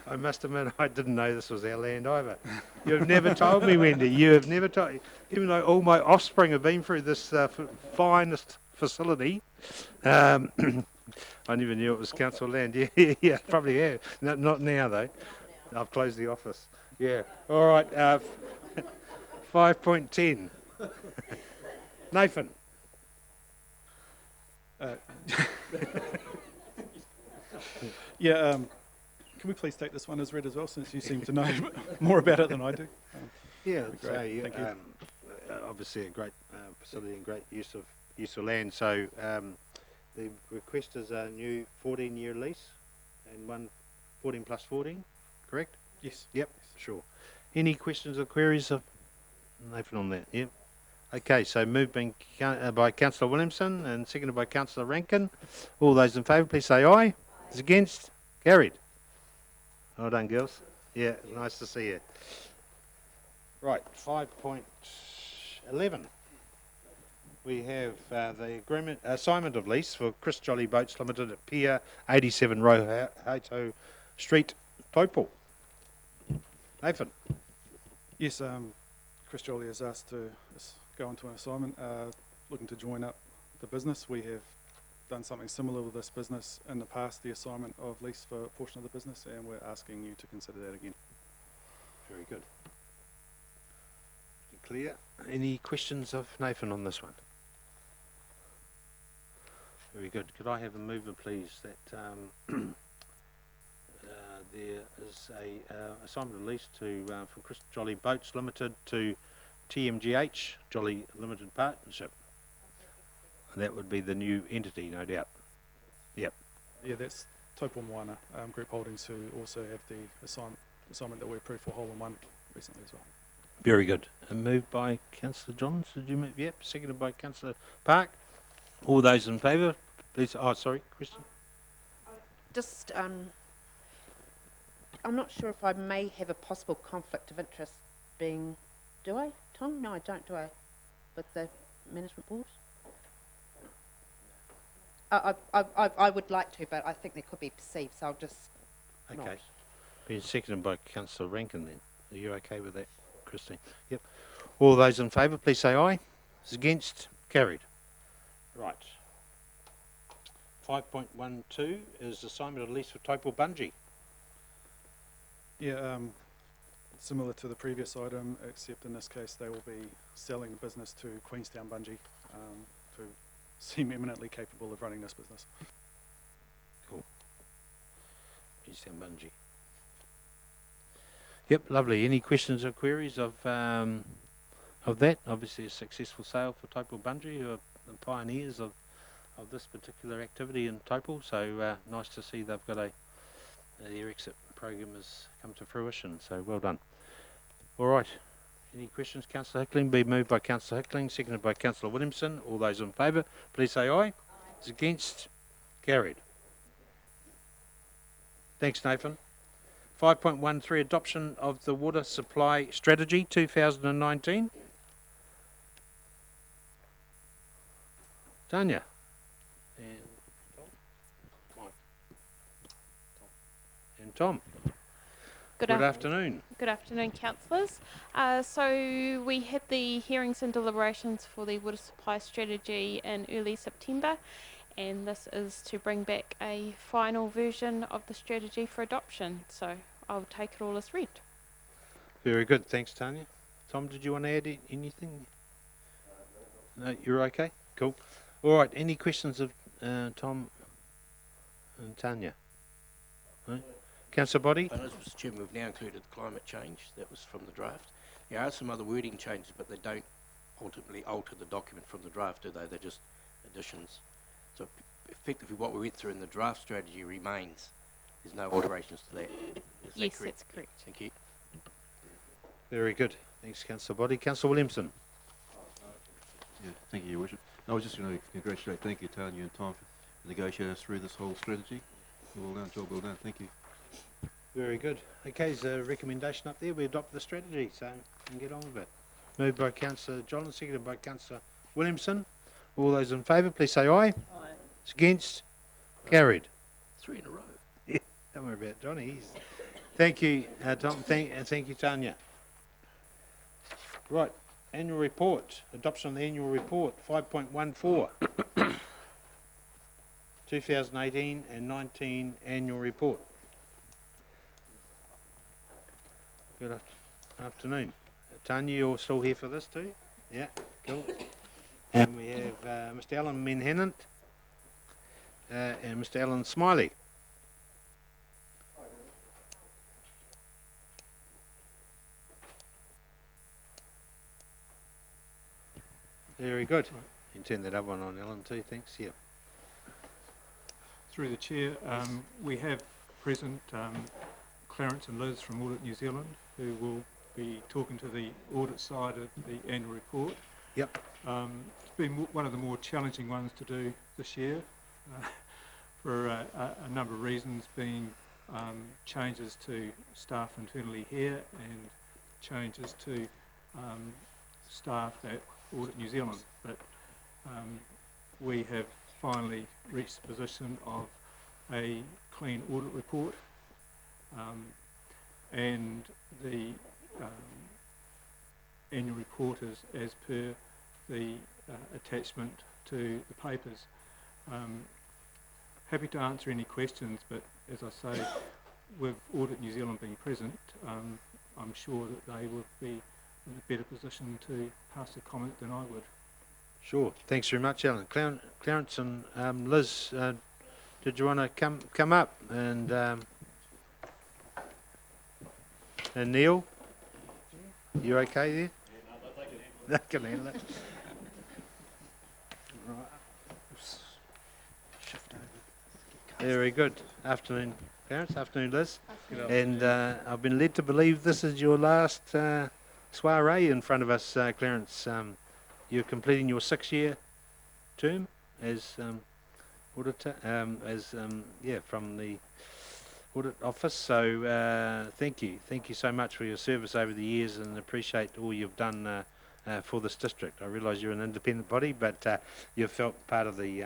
I must admit I didn't know this was our land either. You've never told me, Wendy. You have never told, even though all my offspring have been through this finest facility. I never knew it was council land. Yeah, yeah, probably have. No, not now though. I've closed the office. Yeah. All right. 5.10. Nathan. Yeah, can we please take this one as read as well, since you seem to know more about it than I do? Yeah, that'd be so great. Thank you. obviously a great facility and great use of land. So the request is a new 14-year lease and one 14 plus 14, correct? Yes. Yep, sure. Any questions or queries of Nathan on that? Yep. Okay, so moved by Councillor Williamson and seconded by Councillor Rankin. All those in favour, please say aye. Those against? Carried. Well done, girls. Yeah, nice to see you. Right, 5.11. We have the assignment of lease for Chris Jolly Boats Limited at Pier 87 Rohato Street, Taupo. Nathan. Yes, Chris Jolly has asked to go into an assignment, looking to join up the business. We have done something similar with this business in the past, the assignment of lease for a portion of the business, and we're asking you to consider that again. Very good. Clear. Any questions of Nathan on this one? Very good. Could I have a mover, please, that there is a assignment of lease to from Chris Jolly Boats Limited to TMGH Jolly Limited Partnership. That would be the new entity, no doubt. Yep. Yeah, that's Taupo Moana Group Holdings, who also have the assignment that we approved for Hole in One recently as well. Very good. And moved by Councillor Johns. Did you move? Yep. Seconded by Councillor Park. All those in favour, please. Oh, sorry, Kristen. Just, I'm not sure if I may have a possible conflict of interest being, do I, Tom? No, I don't, do I? With the management board? I would like to, but I think there could be perceived, so I'll just Okay. not. Being seconded by Councillor Rankin then. Are you okay with that, Christine? Yep. All those in favour, please say aye. Those against? Carried. Right. 5.12 is assignment of lease for Taupo Bungee. Yeah, similar to the previous item, except in this case they will be selling the business to Queenstown Bungee, who seem eminently capable of running this business. Cool. Queenstown Bungee. Yep, lovely. Any questions or queries of that? Obviously a successful sale for Taupo Bungee, who are the pioneers of this particular activity in Taupo, so nice to see they've got their exit program has come to fruition, so well done. All right, any questions, Councillor Hickling? Be moved by Councillor Hickling, seconded by Councillor Williamson. All those in favour, please say aye. Those against? Carried. Thanks, Nathan. 5.13, adoption of the water supply strategy 2019. Tanya. And Tom. Good afternoon. Good afternoon, councillors. So we had the hearings and deliberations for the water supply strategy in early September, and this is to bring back a final version of the strategy for adoption. So I'll take it all as read. Very good. Thanks, Tanya. Tom, did you want to add anything? No, you're okay? Cool. All right. Any questions of Tom and Tanya? No? Councillor Body? Mr. Chairman, we've now included climate change. That was from the draft. There are some other wording changes, but they don't ultimately alter the document from the draft, do they? They're just additions. So effectively what we went through in the draft strategy remains. There's no alterations to that. Is that Yes, correct? that's correct. Thank you. Very good. Thanks, Councillor Body. Councillor Williamson? Yeah, thank you, Your Worship. I was just going to congratulate, thank you, Tanya and Tom, for negotiating us through this whole strategy. Well done, job well done, thank you. Very good. Okay, there's a recommendation up there. We adopt the strategy, so we can get on with it. Moved by Councillor John, seconded by Councillor Williamson. All those in favour, please say aye. Aye. Against? Carried. 3 in a row. Yeah, don't worry about Johnny. Thank you, Tom. Thank you, Tanya. Right, annual report. Adoption of the annual report, 5.14. 2018 and 19 annual report. Good afternoon. Tanya, you're still here for this too? Yeah, cool. And we have Mr. Alan Menhennant and Mr. Alan Smiley. Very good. You can turn that other one on, Alan, too. Thanks. Yeah. Through the chair, we have present Clarence and Liz from Audit New Zealand, who will be talking to the audit side of the annual report. Yep. It's been one of the more challenging ones to do this year for a number of reasons, being changes to staff internally here and changes to staff at Audit New Zealand. But we have finally reached the position of a clean audit report, and the annual report is as per the attachment to the papers. Happy to answer any questions, but as I say, with Audit New Zealand being present, I'm sure that they would be in a better position to pass a comment than I would. Sure. Thanks very much, Alan. Clarence and Liz, did you want to come up? And Neil, you okay there? Yeah, no, I can handle it. Right. Shift over. Very good. Afternoon, Clarence. Afternoon, Liz. And I've been led to believe this is your last soiree in front of us, Clarence. You're completing your 6-year term as auditor, from the audit office. So thank you so much for your service over the years, and appreciate all you've done for this district. I realise you're an independent body, but you've felt part of the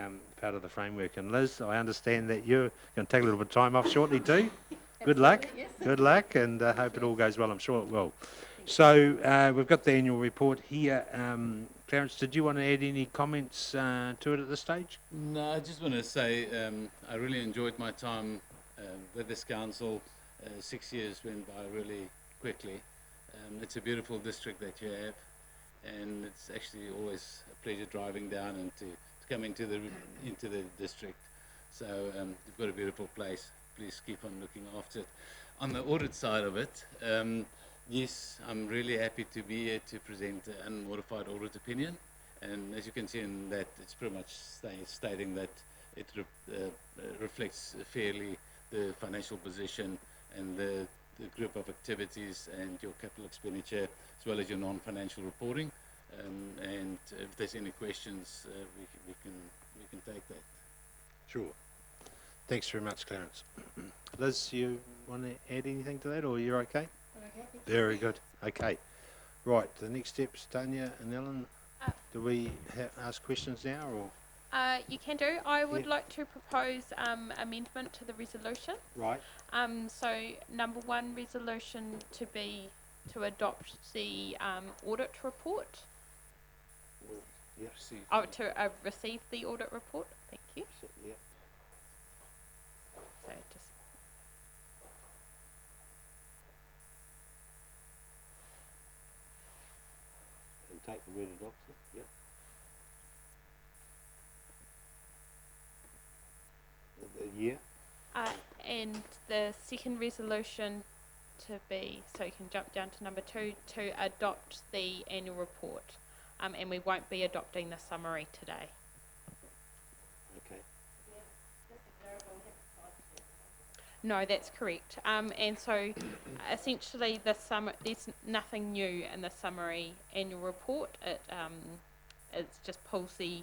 framework. And Liz, I understand that you're going to take a little bit of time off shortly too. Good luck. Yes. Good luck, and hope it all goes well. I'm sure it will. So we've got the annual report here. Clarence, did you want to add any comments to it at this stage? No, I just want to say I really enjoyed my time with this council. 6 years went by really quickly. It's a beautiful district that you have, and it's actually always a pleasure driving down and to come into the district. So you've got a beautiful place. Please keep on looking after it. On the audit side of it, yes, I'm really happy to be here to present an unmodified audit opinion. And as you can see in that, it's pretty much stating that it reflects fairly the financial position and the group of activities and your capital expenditure, as well as your non-financial reporting. And if there's any questions, we can take that. Sure. Thanks very much, Clarence. Liz, you want to add anything to that, or you're okay? Okay. Very good. Okay. Right. The next steps, Tanya and Ellen. Do we ask questions now, or? You can do. I would Yeah. like to propose amendment to the resolution. Right. So number one resolution to be to adopt the audit report. Yes. Oh, to receive the audit report. Thank you. Yeah. So just And take the word adopted. Yep. The year. and the second resolution to be, so you can jump down to number 2, to adopt the annual report. And we won't be adopting the summary today. Okay. No, that's correct. And so essentially there's nothing new in the summary annual report. It just pulls the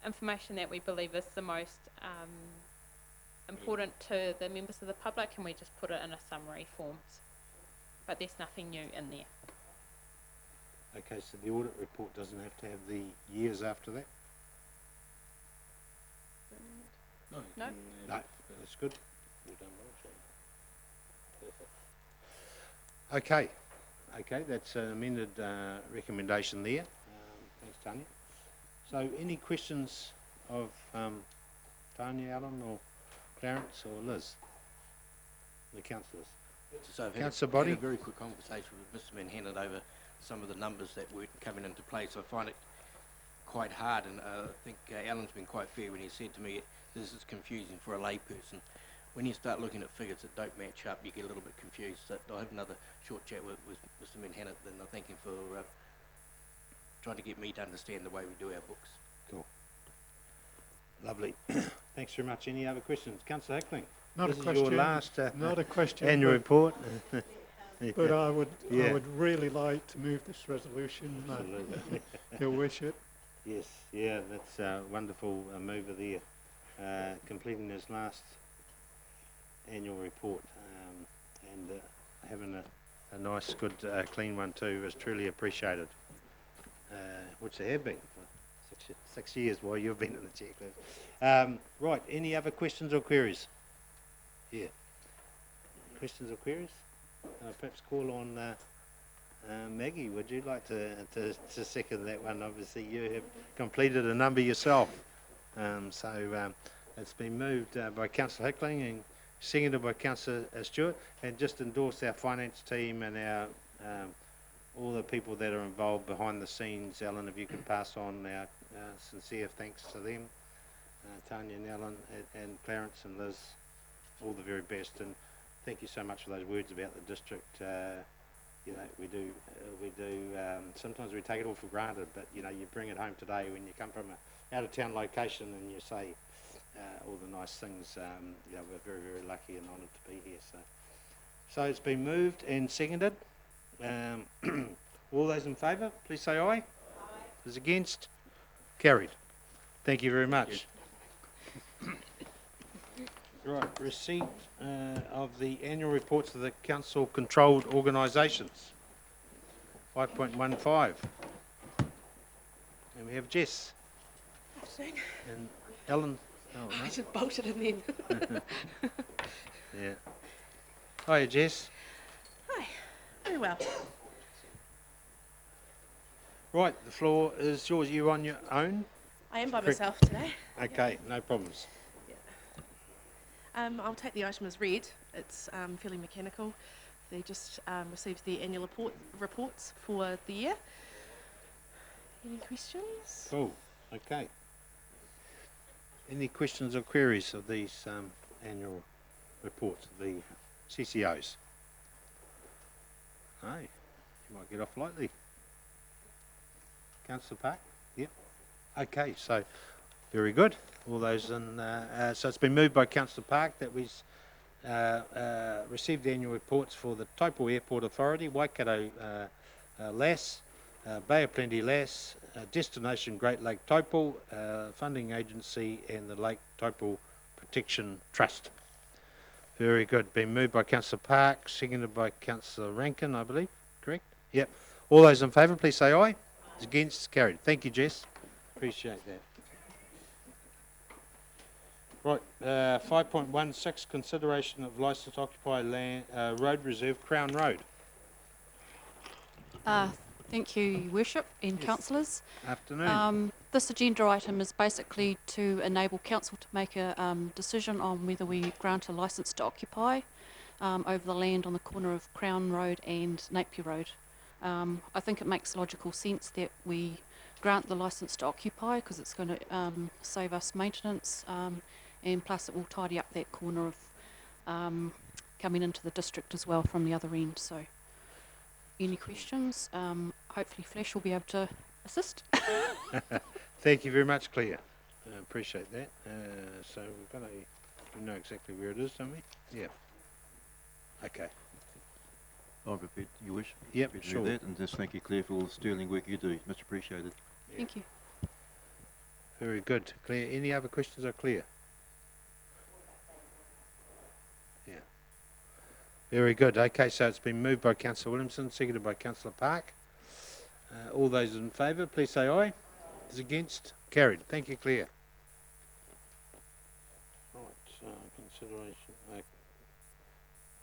information that we believe is the most important to the members of the public, and we just put it in a summary form. But there's nothing new in there. Okay, so the audit report doesn't have to have the years after that? No. you No. can, No, that's good. You've done well, Shane. Perfect. Okay, that's an amended recommendation there. Thanks, Tanya. So any questions of Tanya, Alan, or Clarence, or Liz? The councillors. So I've Councillor had Boddy? a very quick conversation with Mr. Manhattan over some of the numbers that weren't coming into place. I find it quite hard, and I think Alan's been quite fair when he said to me, this is confusing for a layperson. When you start looking at figures that don't match up, you get a little bit confused. So I'll have another short chat with Mr. Manhattan, and I thank him for trying to get me to understand the way we do our books. Cool. Lovely. Thanks very much. Any other questions? Councillor Hickling? Not this a is question. your last Not a question. annual report. But I would Yeah. really like to move this resolution. Absolutely. Your wish it. Yes, yeah, that's a wonderful mover there. Completing his last annual report and having a nice, good, clean one too is truly appreciated, which they have been for 6 years while you've been in the chair, Cliff. Right, any other questions or queries? Yeah. Questions or queries? Perhaps call on Maggie. Would you like to second that one? Obviously, you have completed a number yourself. So it's been moved by Councillor Hickling and seconded by Councillor Stewart, and just endorse our finance team and our all the people that are involved behind the scenes. Alan, if you could pass on our sincere thanks to them, Tanya and Alan and Clarence and Liz, all the very best, and thank you so much for those words about the district. You know, we do. Sometimes we take it all for granted, but you know, you bring it home today when you come from a out-of-town location and you say all the nice things. You know, we're very, very lucky and honoured to be here. So it's been moved and seconded. All those in favour, please say aye. Aye. Those against, carried. Thank you very much. Right, receipt of the annual reports of the council-controlled organisations. 5.15. And we have Jess. Afternoon. And Ellen. Oh, no. I just bolted in then. Yeah. Hiya, Jess. Hi. Very well. Right, the floor is yours. Are you on your own? I am by Correct. myself today. Okay, no problems. I'll take the item as read. It's fairly mechanical. They just received the annual reports for the year. Any questions? Cool. Okay. Any questions or queries of these annual reports of the CCOs? No, you might get off lightly. Councillor Park? Yep. Okay, so very good. All those in. So it's been moved by Councillor Park that we received the annual reports for the Taupo Airport Authority, Waikato LAS, Bay of Plenty LAS, Destination Great Lake Taupo Funding Agency, and the Lake Taupo Protection Trust. Very good. Been moved by Councillor Park, seconded by Councillor Rankin, I believe. Correct? Yep. All those in favour, please say aye. Against, carried. Thank you, Jess. Appreciate that. Right, 5.16, consideration of licence to occupy land, road reserve, Crown Road. Thank you, Your Worship and Yes. councillors. Afternoon. This agenda item is basically to enable council to make a decision on whether we grant a licence to occupy over the land on the corner of Crown Road and Napier Road. I think it makes logical sense that we grant the licence to occupy because it's going to save us maintenance and plus it will tidy up that corner of coming into the district as well from the other end. So, any questions? Hopefully Flash will be able to assist. Thank you very much, Claire. Appreciate that. So we know exactly where it is, don't we? Yeah. Okay. I'll repeat, you wish? Yep, Happy to do sure. that, and just thank you, Claire, for all the sterling work you do. Much appreciated. Thank you. Very good. Claire, any other questions are clear? Yeah. Very good. Okay, so it's been moved by Councillor Williamson, seconded by Councillor Park. All those in favour, please say aye. Those against? Carried. Thank you, Claire. Right, consideration.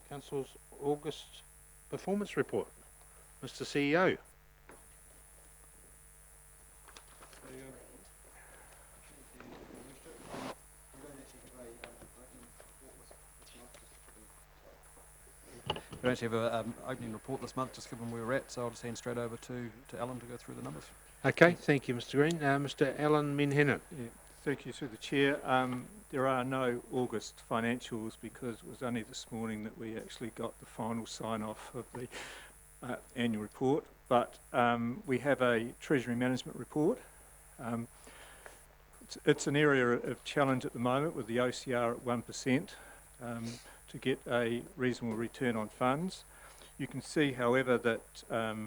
Council's August performance report. Mr. CEO. We don't actually have an opening report this month, just given where we're at, so I'll just hand straight over to Alan to go through the numbers. Okay, thank you, Mr. Green. Mr. Alan Minhenna. Yeah, thank you through the chair. There are no August financials because it was only this morning that we actually got the final sign-off of the annual report, but we have a Treasury Management report. It's an area of challenge at the moment with the OCR at 1%. To get a reasonable return on funds. You can see, however, that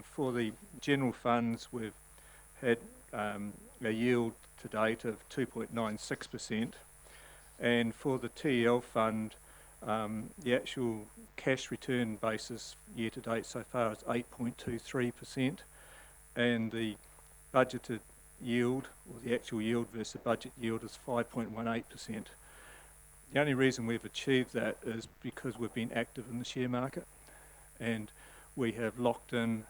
for the general funds we've had a yield to date of 2.96%, and for the TEL fund the actual cash return basis year to date so far is 8.23%, and the budgeted yield, or the actual yield versus the budget yield, is 5.18%. The only reason we've achieved that is because we've been active in the share market and we have locked in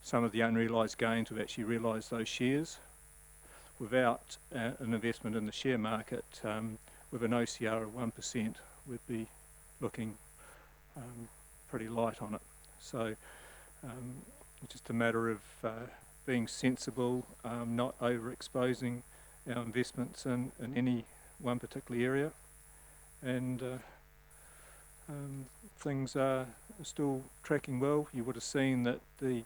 some of the unrealised gains. We've actually realised those shares. Without an investment in the share market, with an OCR of 1%, we'd be looking pretty light on it. So it's just a matter of being sensible, not overexposing our investments in any one particular area, and things are still tracking well. You would have seen that the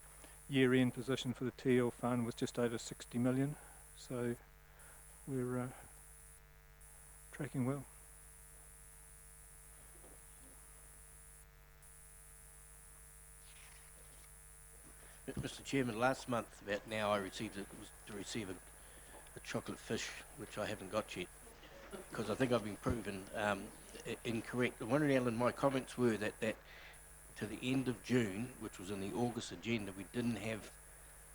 year-end position for the TL fund was just over 60 million, so we're tracking well. Mr. Chairman, last month about now I received a chocolate fish, which I haven't got yet, because I think I've been proven incorrect. I'm wondering, Alan, my comments were that to the end of June, which was in the August agenda, we didn't have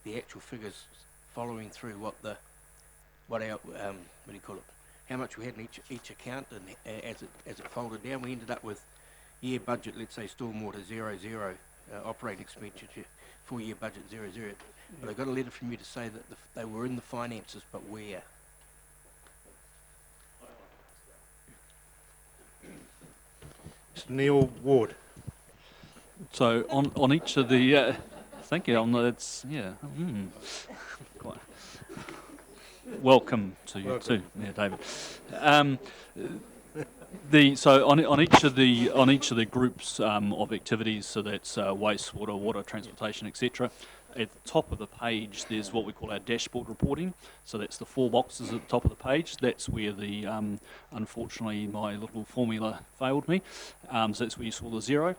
the actual figures following through what our what do you call it, how much we had in each account, and as it folded down, we ended up with year budget, let's say stormwater 0, operating expenditure, full year budget 0. But I got a letter from you to say that they were in the finances, but where? Mr. Neil Ward. So on each of the, thank you. It's quite welcome to you too, yeah, David. So on each of the groups of activities, so that's wastewater, water, transportation, etc. At the top of the page, there's what we call our dashboard reporting. So that's the 4 boxes at the top of the page. That's where the unfortunately my little formula failed me. So that's where you saw the 0.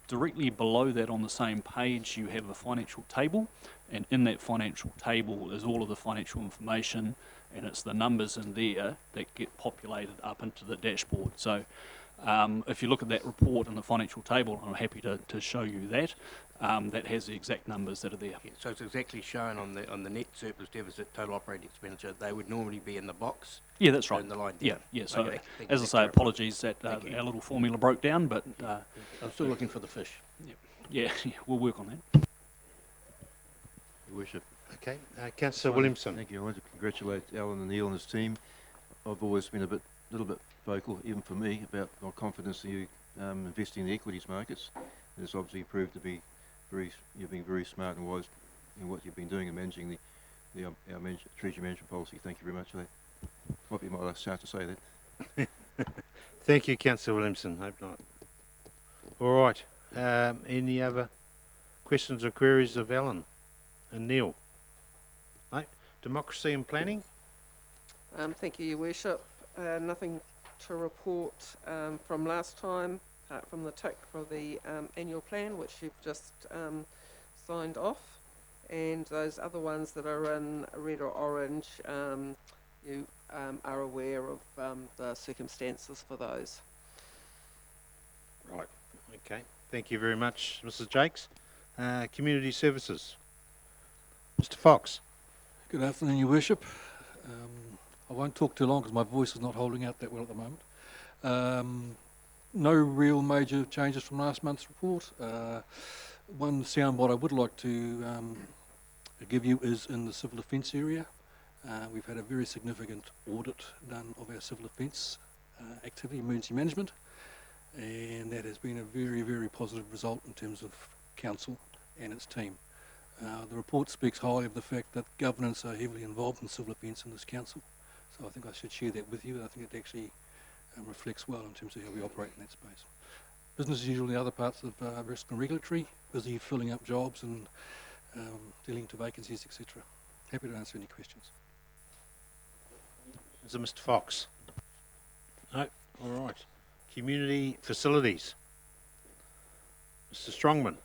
Directly below that on the same page, you have a financial table, and in that financial table is all of the financial information, and it's the numbers in there that get populated up into the dashboard. So If you look at that report in the financial table, I'm happy to show you that. That has the exact numbers that are there. Yeah, so it's exactly shown on the net surplus deficit, total operating expenditure. They would normally be in the box. Yeah, that's right. In the line Yeah, down. yeah. So, Okay, thank you. as I That's say, clear. apologies that Thank you. our little formula broke down, but I'm still looking for the fish. yeah, we'll work on that. Your Worship. Okay, Councillor Finally, Williamson. Thank you. I want to congratulate Alan and Neil and his team. I've always been a little bit vocal, even for me, about my confidence in you investing in the equities markets. And it's obviously proved to be you're being very smart and wise in what you've been doing and managing our treasury management policy. Thank you very much for that. Might be my last chance to say that. Thank you, Councillor Williamson. Hope not. All right. Any other questions or queries of Alan and Neil? No? Democracy and planning? Thank you, Your Worship. Nothing to report from last time, apart from the tick for the annual plan, which you've just signed off. And those other ones that are in red or orange, you are aware of the circumstances for those. Right. Okay. Thank you very much, Mrs. Jakes. Community Services. Mr. Fox. Good afternoon, Your Worship. I won't talk too long because my voice is not holding out that well at the moment. No real major changes from last month's report. One soundbite I would like to give you is in the civil defence area. We've had a very significant audit done of our civil defence activity, emergency management, and that has been a very, very positive result in terms of council and its team. The report speaks highly of the fact that governance are heavily involved in civil defence in this council. So I think I should share that with you. I think it actually reflects well in terms of how we operate in that space. Business as usual, the other parts of risk and regulatory, busy filling up jobs and dealing to vacancies, etc. Happy to answer any questions. Is it Mr. Fox? No? All right. Community Facilities. Mr. Strongman.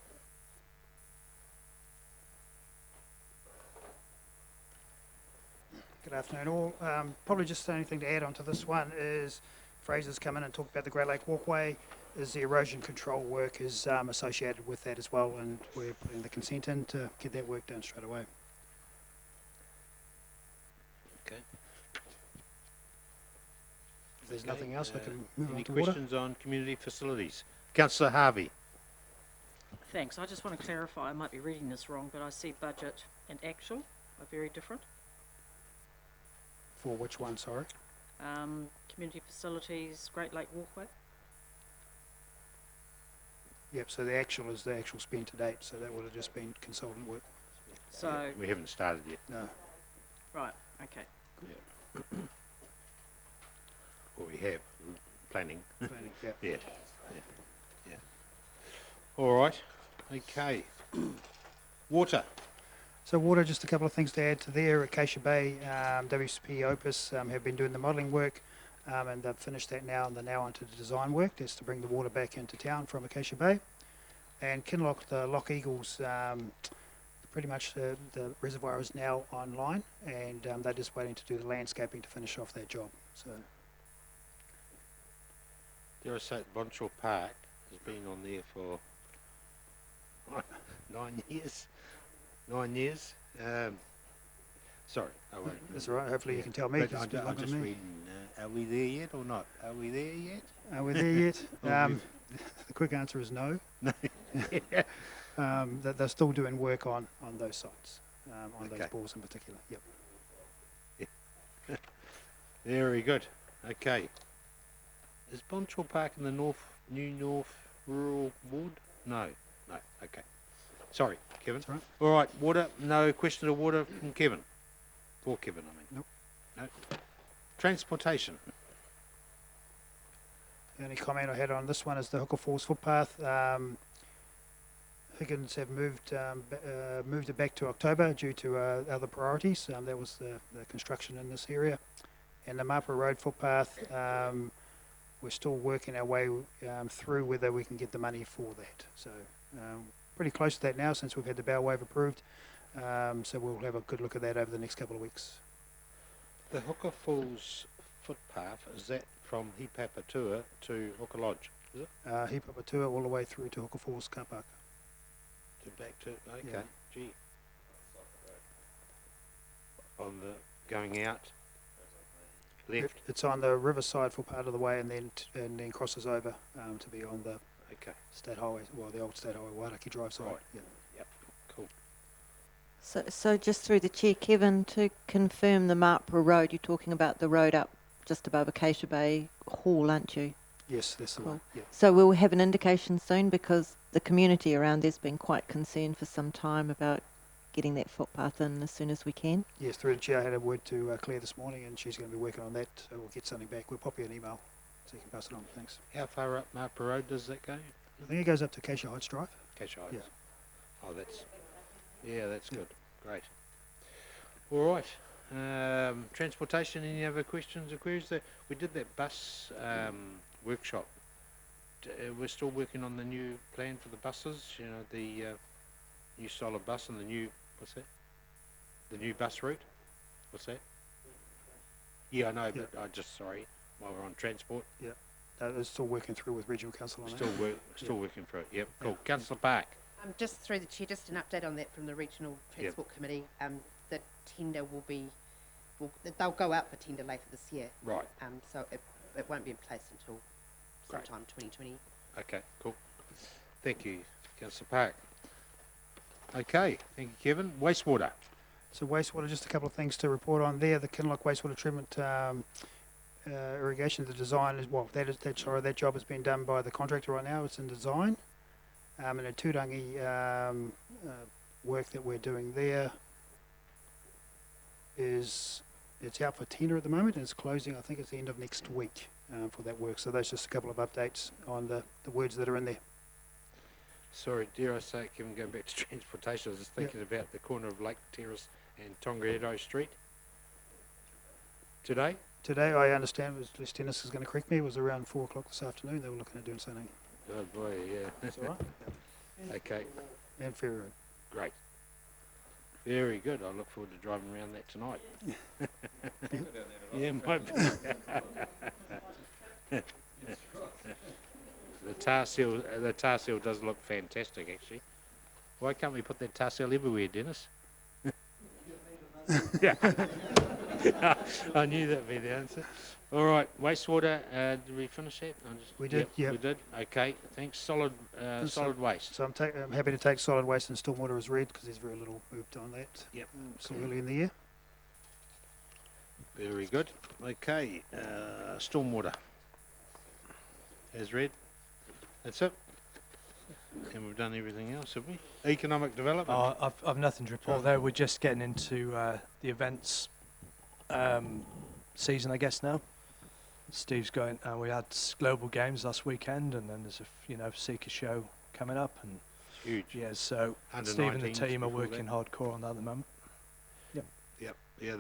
Good afternoon all. Probably just the only thing to add on to this one is Fraser's come in and talked about the Great Lake Walkway. Is the erosion control work is associated with that as well, and we're putting the consent in to get that work done straight away. Okay. If there's nothing else, I can move on Any to water. questions on community facilities? Councillor Harvey. Thanks. I just want to clarify, I might be reading this wrong, but I see budget and actual are very different. For which one, sorry? Community facilities, Great Lake Walkway. Yep, so the actual is the actual spend to date, so that would have just been consultant work. So We haven't started yet. No. right, okay. Well, we have. Planning. Planning, yeah. Yeah. Yeah. All right. Okay. Water. So water, just a couple of things to add to there. Acacia Bay, WCP Opus have been doing the modelling work, and they've finished that now, and they're now onto the design work. That's to bring the water back into town from Acacia Bay. And Kinloch, the Loch Eagles, pretty much the reservoir is now online, and they're just waiting to do the landscaping to finish off that job. So Dare I say, Bonchor Park has been on there for 9 years. 9 years. Sorry, I won't. That's all right. Hopefully you can tell me. But 'cause it's been I'm longer just than me. reading. Are we there yet or not? Are we there yet? Are we there yet? Oh, The quick answer is no. No. They're still doing work on those sites, on those Okay. bores in particular. Yep. Very good. Okay. Is Bonchor Park in the New North Rural Ward? No. No. Okay. Sorry, Kevin. That's all All right. Water. No question of water from Kevin. For Kevin, I mean. Nope. No. Transportation. The only comment I had on this one is the Hooker Falls footpath. Higgins have moved it back to October due to other priorities. That was the construction in this area. And the Mapa Road footpath, we're still working our way through whether we can get the money for that. So pretty close to that now since we've had the bow wave approved. So we'll have a good look at that over the next couple of weeks. The Hooker Falls footpath, is that from Hipapatua to Hooker Lodge, is it? Hipapatua all the way through to Hooker Falls car park. Back to, okay, Yeah. gee. On the, going out, left, It's on the riverside for part of the way, and then crosses over to be on the okay, state highway, well, the old state highway, Wairaki Drive side. Right. Yeah. yep, cool. So just through the chair, Kevin, to confirm the Marpra Road, you're talking about the road up just above Acacia Bay Hall, aren't you? Yes, that's the one. Yeah. So we'll have an indication soon, because the community around there's been quite concerned for some time about getting that footpath in as soon as we can. Yes, through the chair, I had a word to Claire this morning, and she's going to be working on that, so we'll get something back. We'll pop you an email so you can pass it on. Thanks. How far up Marpra Road does that go? I think it goes up to Acacia Heights Drive. Acacia Heights. Yeah. Oh, that's good. Great. All right. Transportation. Any other questions or queries? We did that bus workshop. We're still working on the new plan for the buses. You know, the new style of bus and the new what's that? The new bus route. What's that? Yeah, I know, but I just sorry. While we're on transport. Yeah. They're still working through with Regional Council on Still that. working through it. Yep. Cool. Councillor Park. Just through the chair, just an update on that from the Regional Transport Committee. The tender they'll go out for tender later this year. Right. So it won't be in place until sometime 2020. Okay, cool. Thank you, Councillor Park. Okay, thank you, Kevin. Wastewater. So wastewater, just a couple of things to report on there. The Kinloch wastewater treatment irrigation, the design is, well, that job has been done by the contractor right now. It's in design. And the Tūrangi work that we're doing there it's out for tender at the moment, and it's closing, I think it's the end of next week for that work. So that's just a couple of updates on the words that are in there. Sorry, dare I say, Kevin, going back to transportation, I was just thinking about the corner of Lake Terrace and Tongariro Street. Today, I understand, Les Dennis is going to correct me, it was around 4 o'clock this afternoon. They were looking at doing something. Oh boy, yeah. That's all right. Okay. And Ferry Road. Great. Very good. I look forward to driving around that tonight. Yeah, might be. The tar seal does look fantastic, actually. Why can't we put that tar seal everywhere, Dennis? Yeah. I knew that'd be the answer. All right, wastewater. Did we finish that? We did. Yeah, we did. Okay, thanks. Solid waste. So I'm happy to take solid waste and stormwater as read, because there's very little moved on that. Yep. So early in the year. Very good. Okay, stormwater. As read. That's it. And we've done everything else, have we? Economic development. I've nothing to report there. We're just getting into the events season, I guess, now. Steve's going, we had global games last weekend, and then there's a Seeker show coming up, and it's huge. Yeah, so Under Steve and the 19s team are before working hardcore on that at the moment. Yep. Yep. Yeah,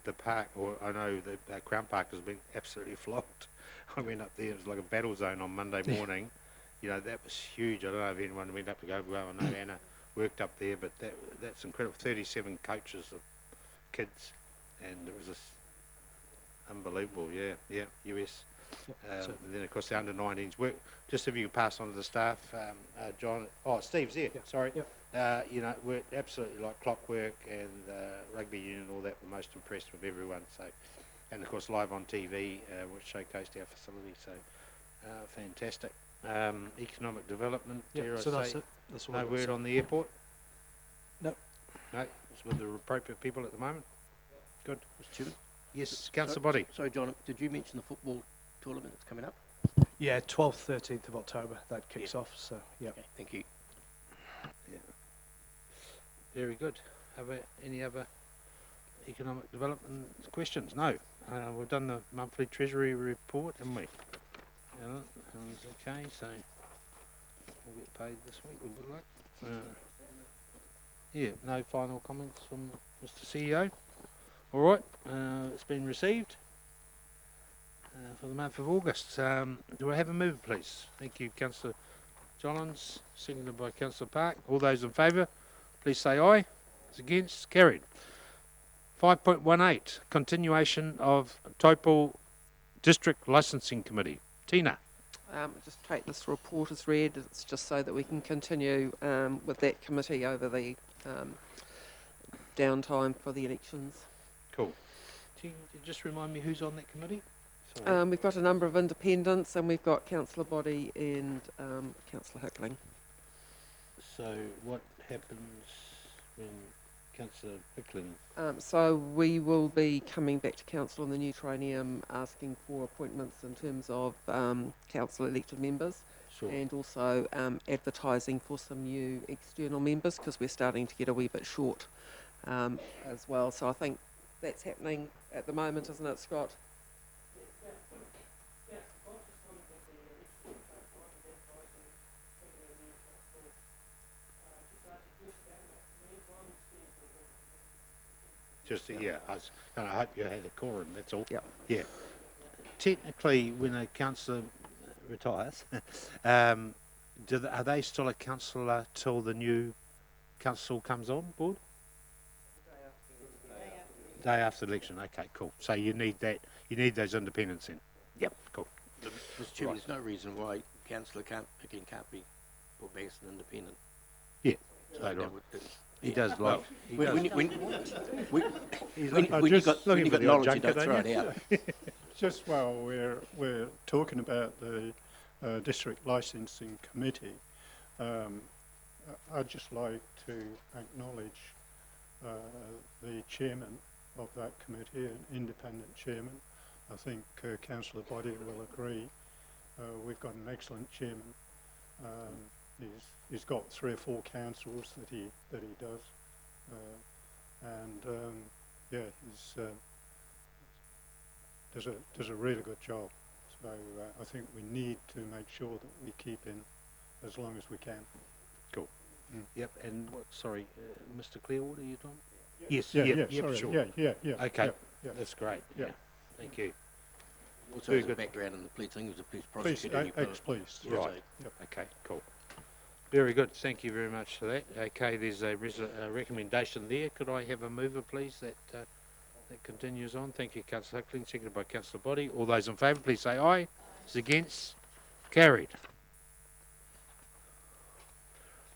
the park, or I know the Crown Park has been absolutely flogged. I went up there; it was like a battle zone on Monday morning. You know, that was huge. I don't know if anyone went up to go. Well, I know Anna worked up there, but that's incredible. 37 coaches of kids, and it was just unbelievable. Yeah, US. And then of course the under-19s work. Just if you could pass on to the staff, John. Oh, Steve's here. Yep. Sorry. Yep. You know, we're absolutely like clockwork, and rugby union, all that. We're most impressed with everyone. So, and of course live on TV, which showcased our facility. So, fantastic. Economic development. Dare so I that's say, it. That's all no I've got to word say. on the airport. No. No, it's with the appropriate people at the moment. Good. Mr. Chairman? Yes, Councillor Body. Sorry, John, did you mention the football tournament that's coming up? Yeah, 12th, 13th of October, that kicks off, so, yeah. Okay, thank you. Yeah. Very good. Any other economic development questions? No. We've done the monthly treasury report, haven't we? Okay, so we'll get paid this week with good luck. Yeah, no final comments from Mr. CEO. All right, it's been received for the month of August. Do I have a mover, please? Thank you, Councillor Jollins, seconded by Councillor Park. All those in favour, please say aye. Those against, carried. 5.18, continuation of Taupo District Licensing Committee. Tina. Just take this report as read. It's just so that we can continue with that committee over the downtime for the elections. Cool. Can you just remind me who's on that committee? Sorry. We've got a number of independents, and we've got Councillor Body and Councillor Hickling. So what happens when Councillor Hickling? So we will be coming back to council on the new triennium, asking for appointments in terms of council elected members, Sure. and also advertising for some new external members, because we're starting to get a wee bit short as well. So I think that's happening at the moment, isn't it, Scott? Just, yeah, I hope you had a quorum, that's all. Yep. Yeah. Technically, when a councillor retires, are they still a councillor till the new council comes on board? Day after the election, okay, cool. So you need that, you need those independents in. Yep, cool. Mr. Chairman, there's no reason why Councillor Hickling can't be put back as an independent. Yeah, So later that on. would- He does like. When you got looking knowledge, you junket, don't throw ain't it you? out. Just while we're talking about the District Licensing Committee, I'd just like to acknowledge the chairman of that committee, an independent chairman. I think Councillor Body will agree. We've got an excellent chairman. He's got 3 or 4 councils that he does, yeah, he's does a really good job. So I think we need to make sure that we keep him as long as we can. Cool. Mm. Yep, and what, sorry, Mr. Clearwater, you talking? Yes, Yes, yeah, sorry, sure. yeah. Okay, yeah. that's great. Yeah. Thank you. Also, Very as a good. background in the police thing, he was a police Please, prosecutor. and he put it- please. Yeah, Right. so- Yep. Okay, cool. Very good. Thank you very much for that. Okay, there's a recommendation there. Could I have a mover, please, that continues on? Thank you, Councillor Hickling, seconded by Councillor Body. All those in favour, please say aye. Those against? Carried.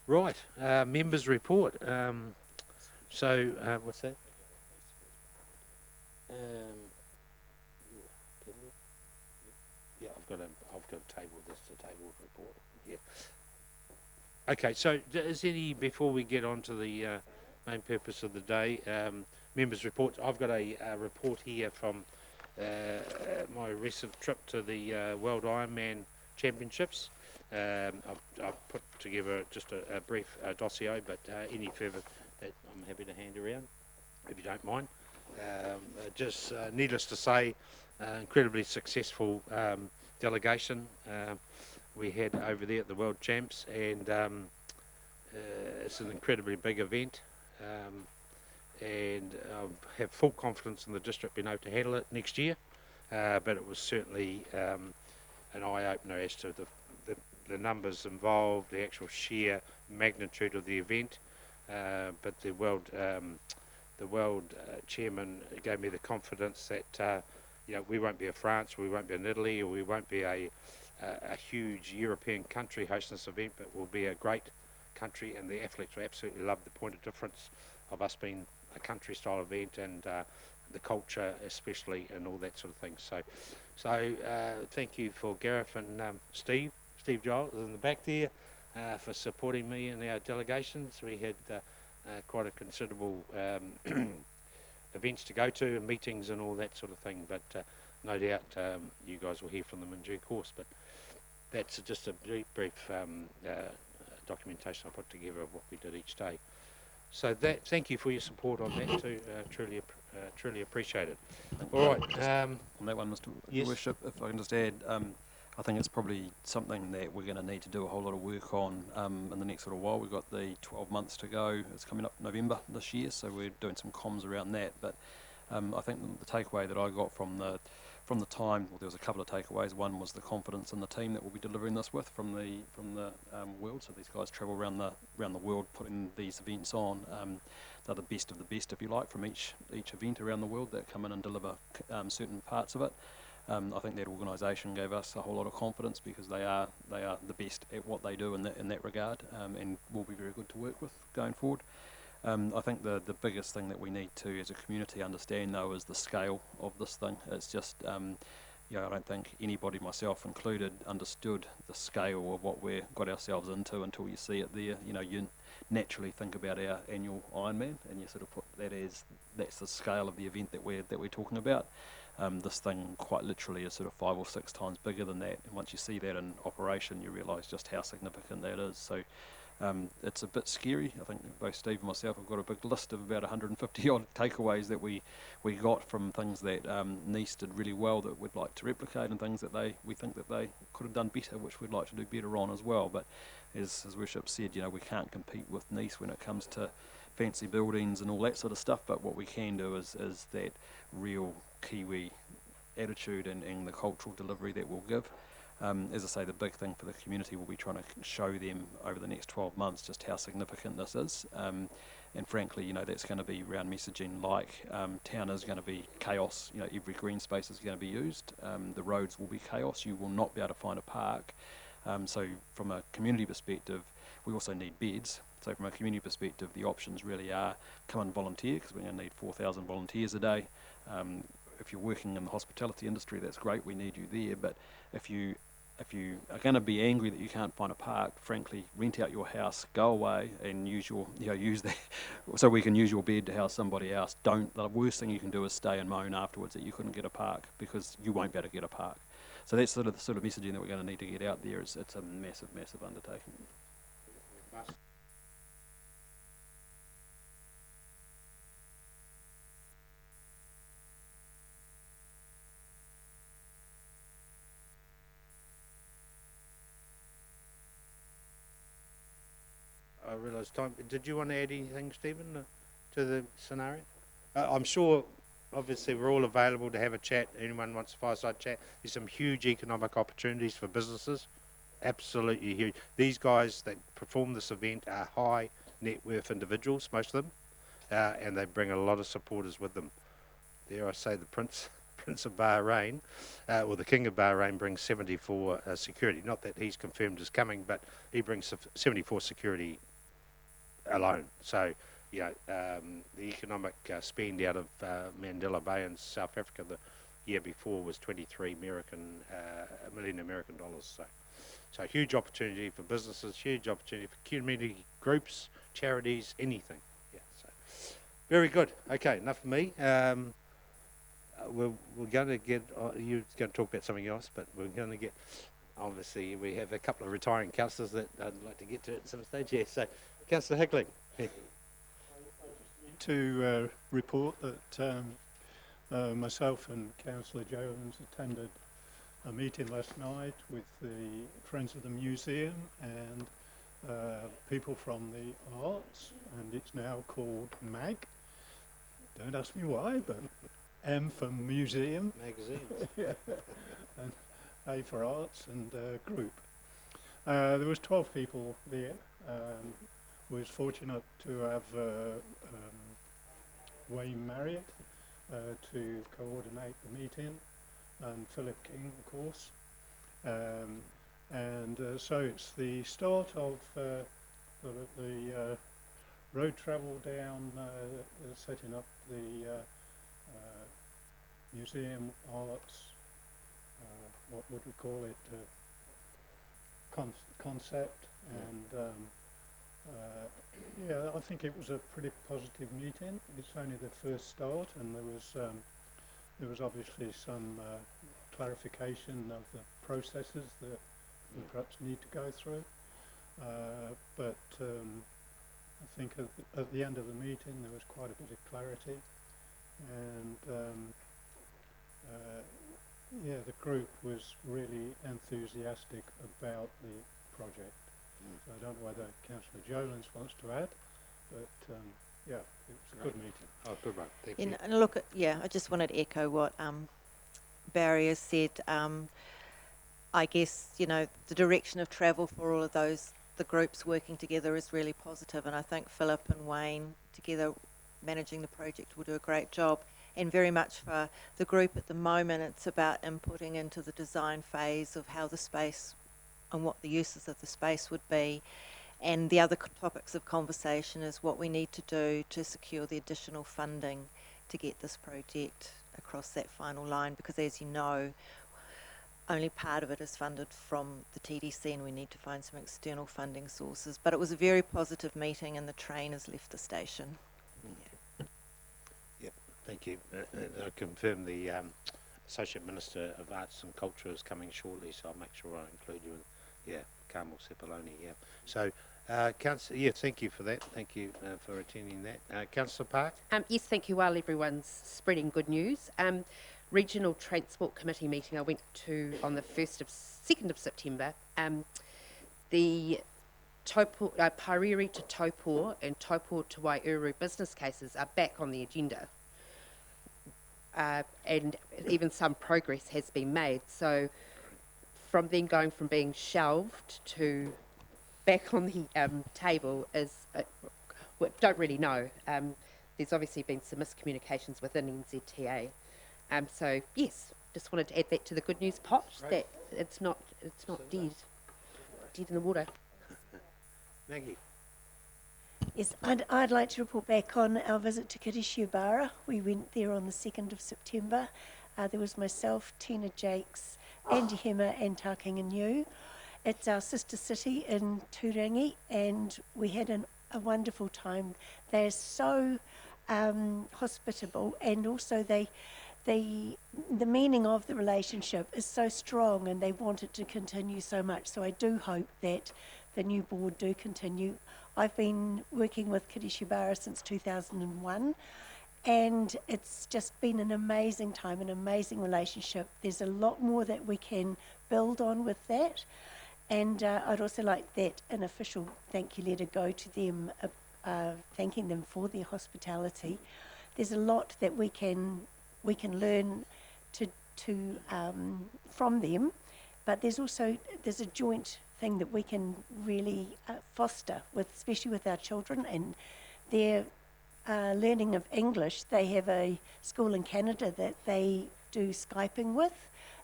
Right, members' report. What's that? Yeah, I've got a table. This is a table report. Yeah. Okay, so is any, before we get on to the main purpose of the day, members' reports, I've got a report here from my recent trip to the World Ironman Championships. I've put together just a brief dossier, but any further that I'm happy to hand around, if you don't mind. Just needless to say, incredibly successful delegation we had over there at the World Champs, and it's an incredibly big event, and I have full confidence in the district being able to handle it next year, but it was certainly an eye-opener as to the numbers involved, the actual sheer magnitude of the event, but the world chairman gave me the confidence that we won't be a France, we won't be an Italy, or we won't be a huge European country hosting this event, but we'll be a great country, and the athletes will absolutely love the point of difference of us being a country style event, and the culture especially, and all that sort of thing. So thank you for Gareth and Steve Giles in the back there for supporting me in our delegations. We had quite a considerable events to go to, and meetings and all that sort of thing, but no doubt you guys will hear from them in due course. But that's just a brief documentation I put together of what we did each day. So thank you for your support on that too. Truly appreciate it. All right. On that one, Mr. Yes. Worship, if I can just add, I think it's probably something that we're going to need to do a whole lot of work on in the next little while. We've got the 12 months to go. It's coming up November this year, so we're doing some comms around that. But I think the takeaway that I got from the time, well, there was a couple of takeaways. One was the confidence in the team that we'll be delivering this with from the world. So these guys travel around the world putting these events on. They're the best of the best, if you like, from each event around the world that come in and deliver certain parts of it. I think that organisation gave us a whole lot of confidence because they are the best at what they do in that regard, and will be very good to work with going forward. I think the biggest thing that we need to, as a community, understand though is the scale of this thing. It's just, I don't think anybody, myself included, understood the scale of what we got ourselves into until you see it there. You naturally think about our annual Ironman, and you sort of put that as that's the scale of the event that we're talking about. This thing quite literally is sort of 5 or 6 times bigger than that, and once you see that in operation, you realise just how significant that is. So it's a bit scary. I think both Steve and myself have got a big list of about 150 odd takeaways that we got from things that Nice did really well that we'd like to replicate, and things that we think that they could have done better, which we'd like to do better on as well. But as Worship said, we can't compete with Nice when it comes to fancy buildings and all that sort of stuff, but what we can do is that real Kiwi attitude and the cultural delivery that we'll give. As I say, the big thing for the community will be trying to show them over the next 12 months just how significant this is. And frankly, that's going to be around messaging like town is going to be chaos. Every green space is going to be used. The roads will be chaos. You will not be able to find a park. So from a community perspective, we also need beds. So from a community perspective, the options really are come and volunteer, because we're going to need 4,000 volunteers a day. If you're working in the hospitality industry, that's great, we need you there. But if you are going to be angry that you can't find a park, frankly, rent out your house, go away and use use that, so we can use your bed to house somebody else. The worst thing you can do is stay and moan afterwards that you couldn't get a park, because you won't be able to get a park. So that's the sort of messaging that we're going to need to get out there. It's a massive, massive undertaking. I realise time. Did you want to add anything, Stephen, to the scenario? I'm sure, obviously, we're all available to have a chat. Anyone wants a fireside chat? There's some huge economic opportunities for businesses. Absolutely huge. These guys that perform this event are high net worth individuals, most of them, and they bring a lot of supporters with them. Dare I say, the Prince of Bahrain, or the King of Bahrain, brings 74 security. Not that he's confirmed as coming, but he brings 74 security alone. So, the economic spend out of Mandela Bay in South Africa the year before was 23 million American dollars. So huge opportunity for businesses, huge opportunity for community groups, charities, anything. Yeah. So very good. Okay, enough of me. We're going to get. You're going to talk about something else, but we're going to get. Obviously, we have a couple of retiring councillors that I'd like to get to at some stage. Yeah. So, Councillor Hickling. To report that myself and Councillor Jones attended a meeting last night with the Friends of the Museum and people from the arts, and it's now called MAG. Don't ask me why, but M for museum. Magazines. Yeah. And A for arts and group. There was 12 people there. Was fortunate to have Wayne Marriott to coordinate the meeting, and Philip King, of course. So it's the start of the road travel down, setting up the museum arts, what would we call it, concept, and yeah, I think it was a pretty positive meeting. It's only the first start, and there was obviously some clarification of the processes that we perhaps need to go through. But I think at the end of the meeting there was quite a bit of clarity, and yeah, the group was really enthusiastic about the project. So I don't know whether Councillor Jolens wants to add, but yeah, it was a good meeting. Oh, good one. Thank you. And look, I just wanted to echo what Barry has said. I guess, the direction of travel for all of the groups working together is really positive, and I think Philip and Wayne together managing the project will do a great job. And very much for the group at the moment, it's about inputting into the design phase of how the space and what the uses of the space would be. And the other topics of conversation is what we need to do to secure the additional funding to get this project across that final line, because as you know, only part of it is funded from the TDC and we need to find some external funding sources. But it was a very positive meeting and the train has left the station. Yep, thank you. I confirm the Associate Minister of Arts and Culture is coming shortly, so I'll make sure I include you in, Carmel Cepoloni, So, Councillor, thank you for that. Thank you for attending that. Councillor Park? Yes, thank you. While everyone's spreading good news, Regional Transport Committee meeting I went to on the 2nd of September. The Taupo, Pariri to Taupo and Taupo to Waiuru business cases are back on the agenda. And even some progress has been made. So from then going from being shelved to back on the table is, don't really know. There's obviously been some miscommunications within NZTA. So yes, just wanted to add that to the good news pot, that it's not dead in the water. Maggie? Yes, I'd like to report back on our visit to Kirishubara. We went there on the 2nd of September. There was myself, Tina Jakes, Andy Hemmer and Takinga New. It's our sister city in Turangi and we had a wonderful time. They're so hospitable, and also the meaning of the relationship is so strong and they want it to continue so much. So I do hope that the new board do continue. I've been working with Kirishubara since 2001 and it's just been an amazing time, an amazing relationship. There's a lot more that we can build on with that, and I'd also like that an official thank you letter go to them, thanking them for their hospitality. There's a lot that we can learn from them, but there's a joint thing that we can really foster with, especially with our children and their learning of English. They have a school in Canada that they do Skyping with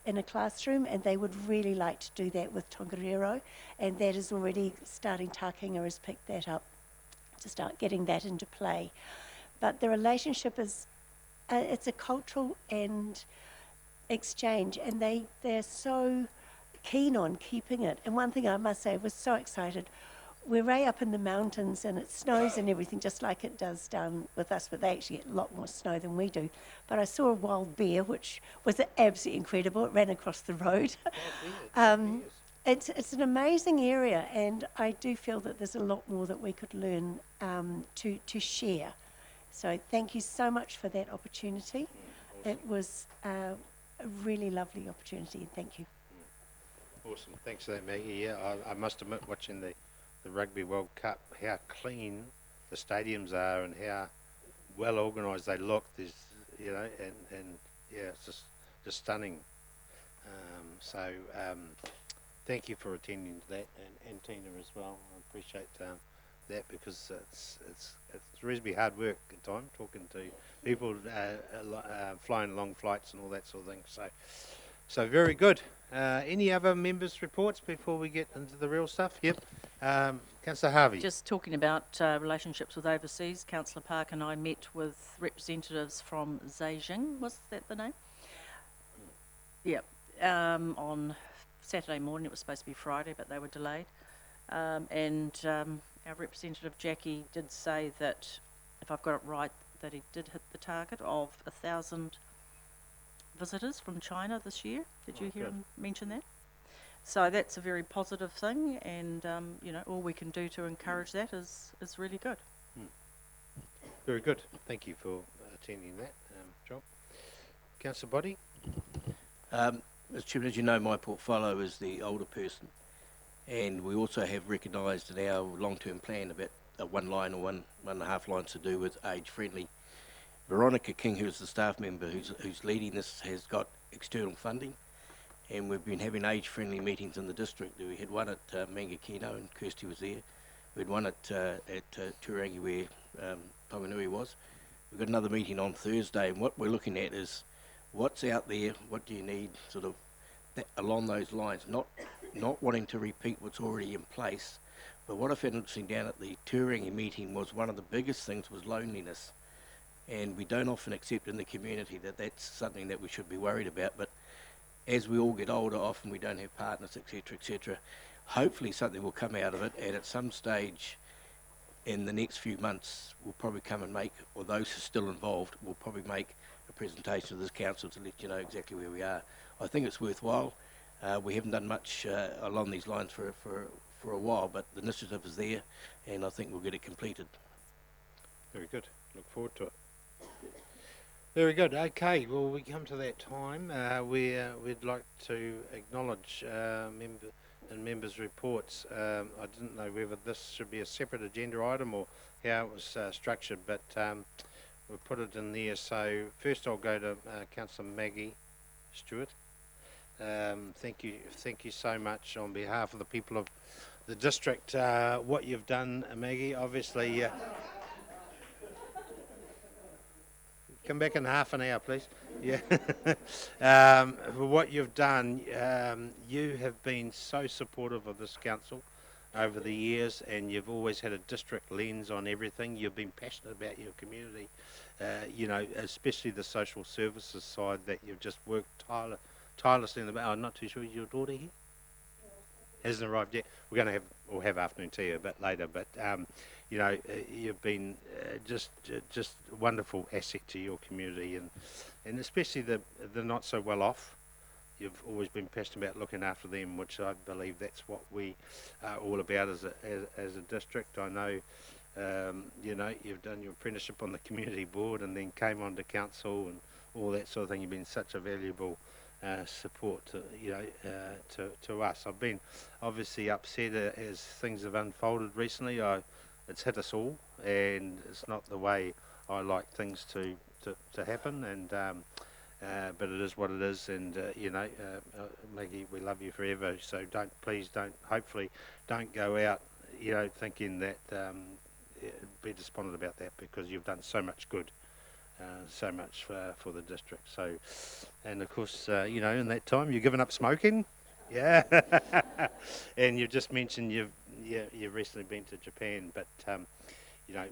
in a classroom, and they would really like to do that with Tongariro, and that is already starting. Takinga has picked that up to start getting that into play. But the relationship is, it's a cultural and exchange, and they're so keen on keeping it. And one thing I must say, I was so excited. We're way up in the mountains and it snows and everything just like it does down with us, but they actually get a lot more snow than we do. But I saw a wild bear, which was absolutely incredible. It ran across the road. It's an amazing area, and I do feel that there's a lot more that we could learn to share. So thank you so much for that opportunity. Awesome. It was a really lovely opportunity, and thank you. Awesome, thanks for that, Maggie. I must admit, watching the Rugby World Cup, how clean the stadiums are and how well organised they look. There's, it's just stunning. Thank you for attending to that, and Tina as well. I appreciate that, because it's reasonably hard work at times, talking to people flying long flights and all that sort of thing. So very good. Any other members' reports before we get into the real stuff? Yep. Councillor Harvey. Just talking about relationships with overseas, Councillor Park and I met with representatives from Beijing, was that the name? Yep. On Saturday morning, it was supposed to be Friday, but they were delayed. And our representative Jackie did say that, if I've got it right, that he did hit the target of 1,000 visitors from China this year. Did you hear him mention that? So that's a very positive thing, and all we can do to encourage that is really good. Very good. Thank you for attending that, John. Councillor Boddy. Mr. Chairman, as you know, my portfolio is the older person, and we also have recognised in our long-term plan about one line or one and a half lines to do with age-friendly. Veronica King, who is the staff member who's leading this, has got external funding, and we've been having age-friendly meetings in the district. We had one at Mangakino, and Kirsty was there. We had one at Turangi, where Tonganui was. we've got another meeting on Thursday, and what we're looking at is what's out there, what do you need, sort of that, along those lines, not wanting to repeat what's already in place. But what I found interesting down at the Turingi meeting was one of the biggest things was loneliness. And we don't often accept in the community that that's something that we should be worried about. But as we all get older, often we don't have partners, etc., etc. Hopefully something will come out of it, and at some stage in the next few months, we'll probably come and make, or those who are still involved, will probably make a presentation to this council to let you know exactly where we are. I think it's worthwhile. We haven't done much along these lines for a while, but the initiative is there, and I think we'll get it completed. Very good. Look forward to it. Very good. Okay, well, we come to that time where we'd like to acknowledge members' reports. I didn't know whether this should be a separate agenda item or how it was structured, but we put it in there. So first I'll go to Councillor Maggie Stewart. Thank you so much on behalf of the people of the district. What you've done, Maggie, obviously. Come back in half an hour, please. Yeah. For what you've done, you have been so supportive of this council over the years, and you've always had a district lens on everything. You've been passionate about your community, especially the social services side that you've just worked tirelessly in the. I'm not too sure. Is your daughter here? Hasn't arrived yet. We'll have afternoon tea a bit later, but you've been just a wonderful asset to your community, and especially the not so well off. You've always been passionate about looking after them, which I believe that's what we are all about as a district. I know, you've done your apprenticeship on the community board and then came on to council and all that sort of thing. You've been such a valuable support to us. I've been obviously upset as things have unfolded recently. It's hit us all, and it's not the way I like things to happen. And but it is what it is. And Maggie, we love you forever. So hopefully don't go out, thinking that be despondent about that, because you've done so much good. So much for the district. So, and of course, in that time you've given up smoking, yeah. And you've just mentioned you've recently been to Japan, but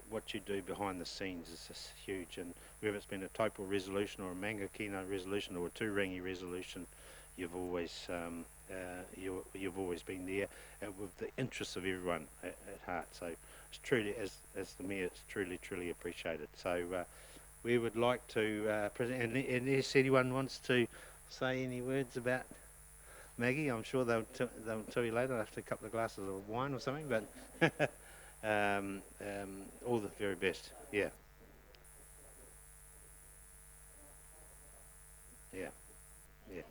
what you do behind the scenes is just huge. And whether it's been a Taupo resolution or a Mangakino resolution or a Turingi resolution, you've always been there, and with the interests of everyone at heart. So it's truly, as the mayor, it's truly appreciated. So. We would like to present, and if anyone wants to say any words about Maggie, I'm sure they'll tell you later after a couple of glasses of wine or something. But all the very best. Yeah. Yeah. Yeah.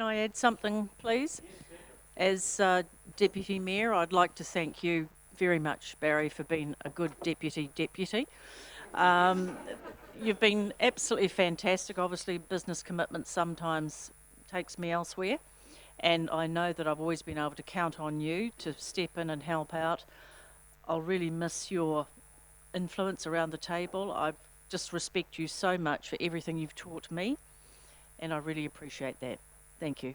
Can I add something, please? As Deputy Mayor, I'd like to thank you very much, Barry, for being a good deputy. You've been absolutely fantastic. Obviously, business commitment sometimes takes me elsewhere, and I know that I've always been able to count on you to step in and help out. I'll really miss your influence around the table. I just respect you so much for everything you've taught me, and I really appreciate that. Thank you.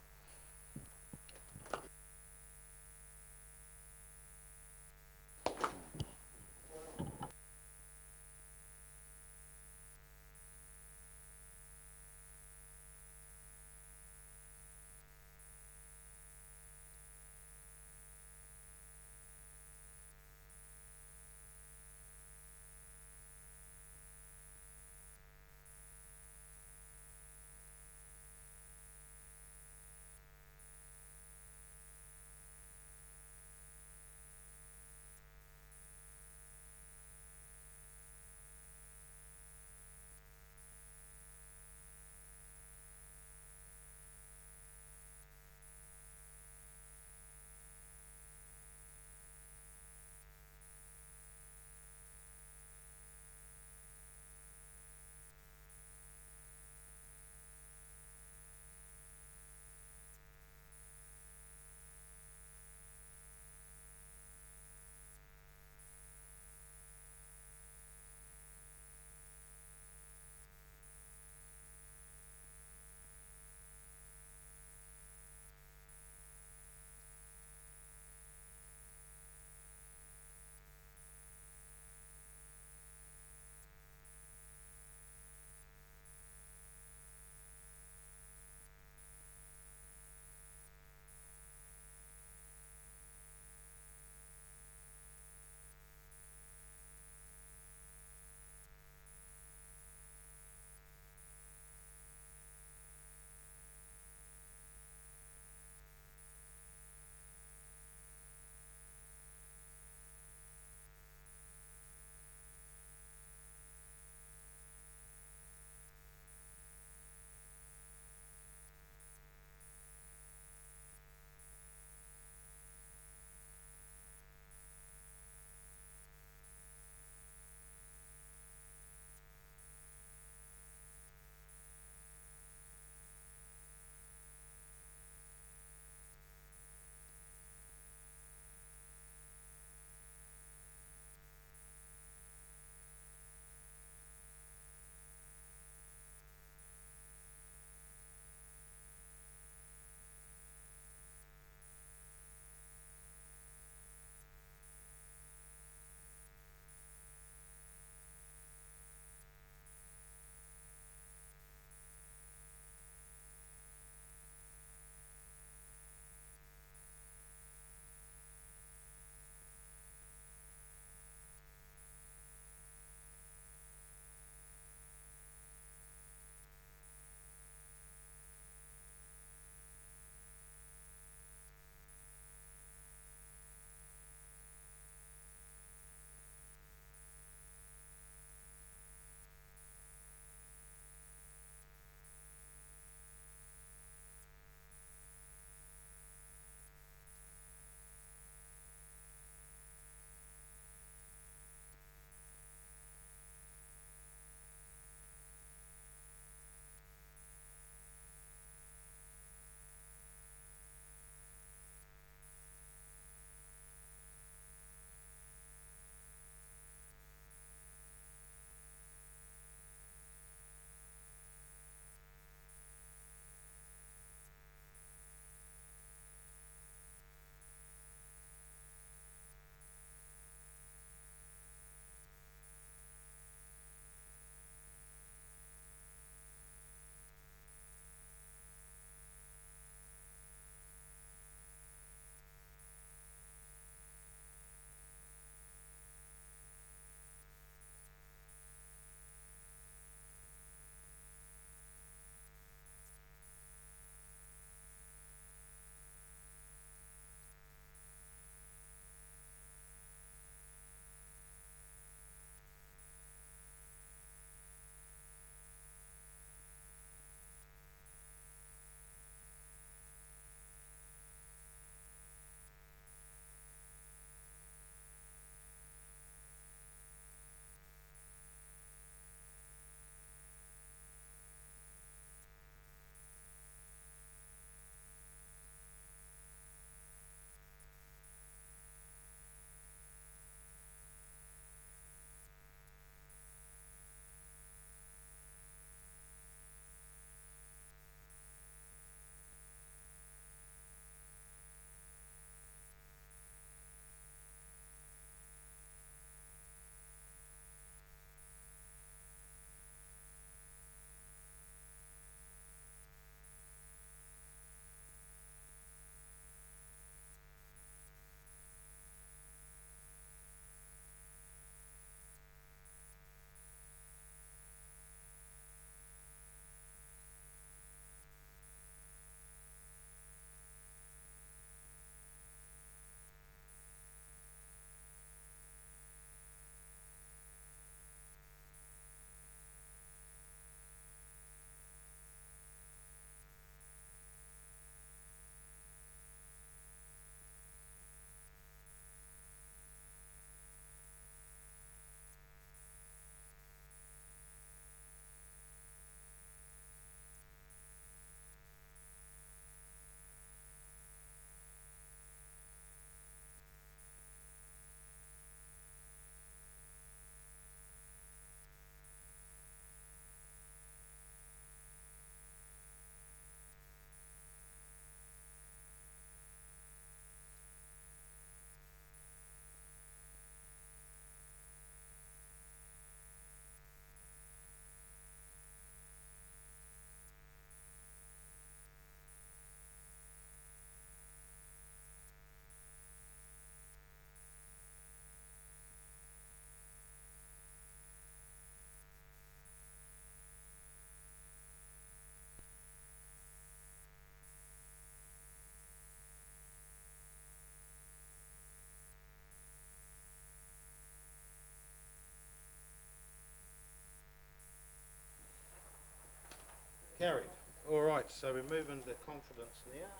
Carried. All right, so we're moving to confidence now,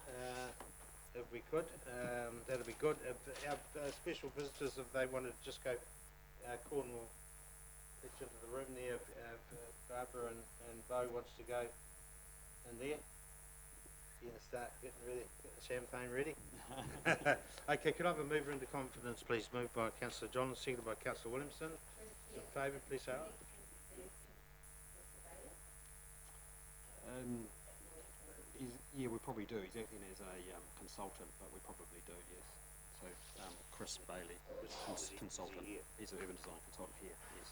if we could. That'd be good. If our special visitors, if they wanted to just go, Cornwall, pitch into the room there, if Barbara and Bo wants to go in there. You're going to start getting ready, get the champagne ready. Okay, could I have a mover into confidence, please? Moved by Councillor John, seconded by Councillor Williamson. In favour, please say aye. Yeah, we probably do. He's acting as a consultant, but we probably do, yes. So Chris Bailey, consultant. He's an urban design consultant here, yes.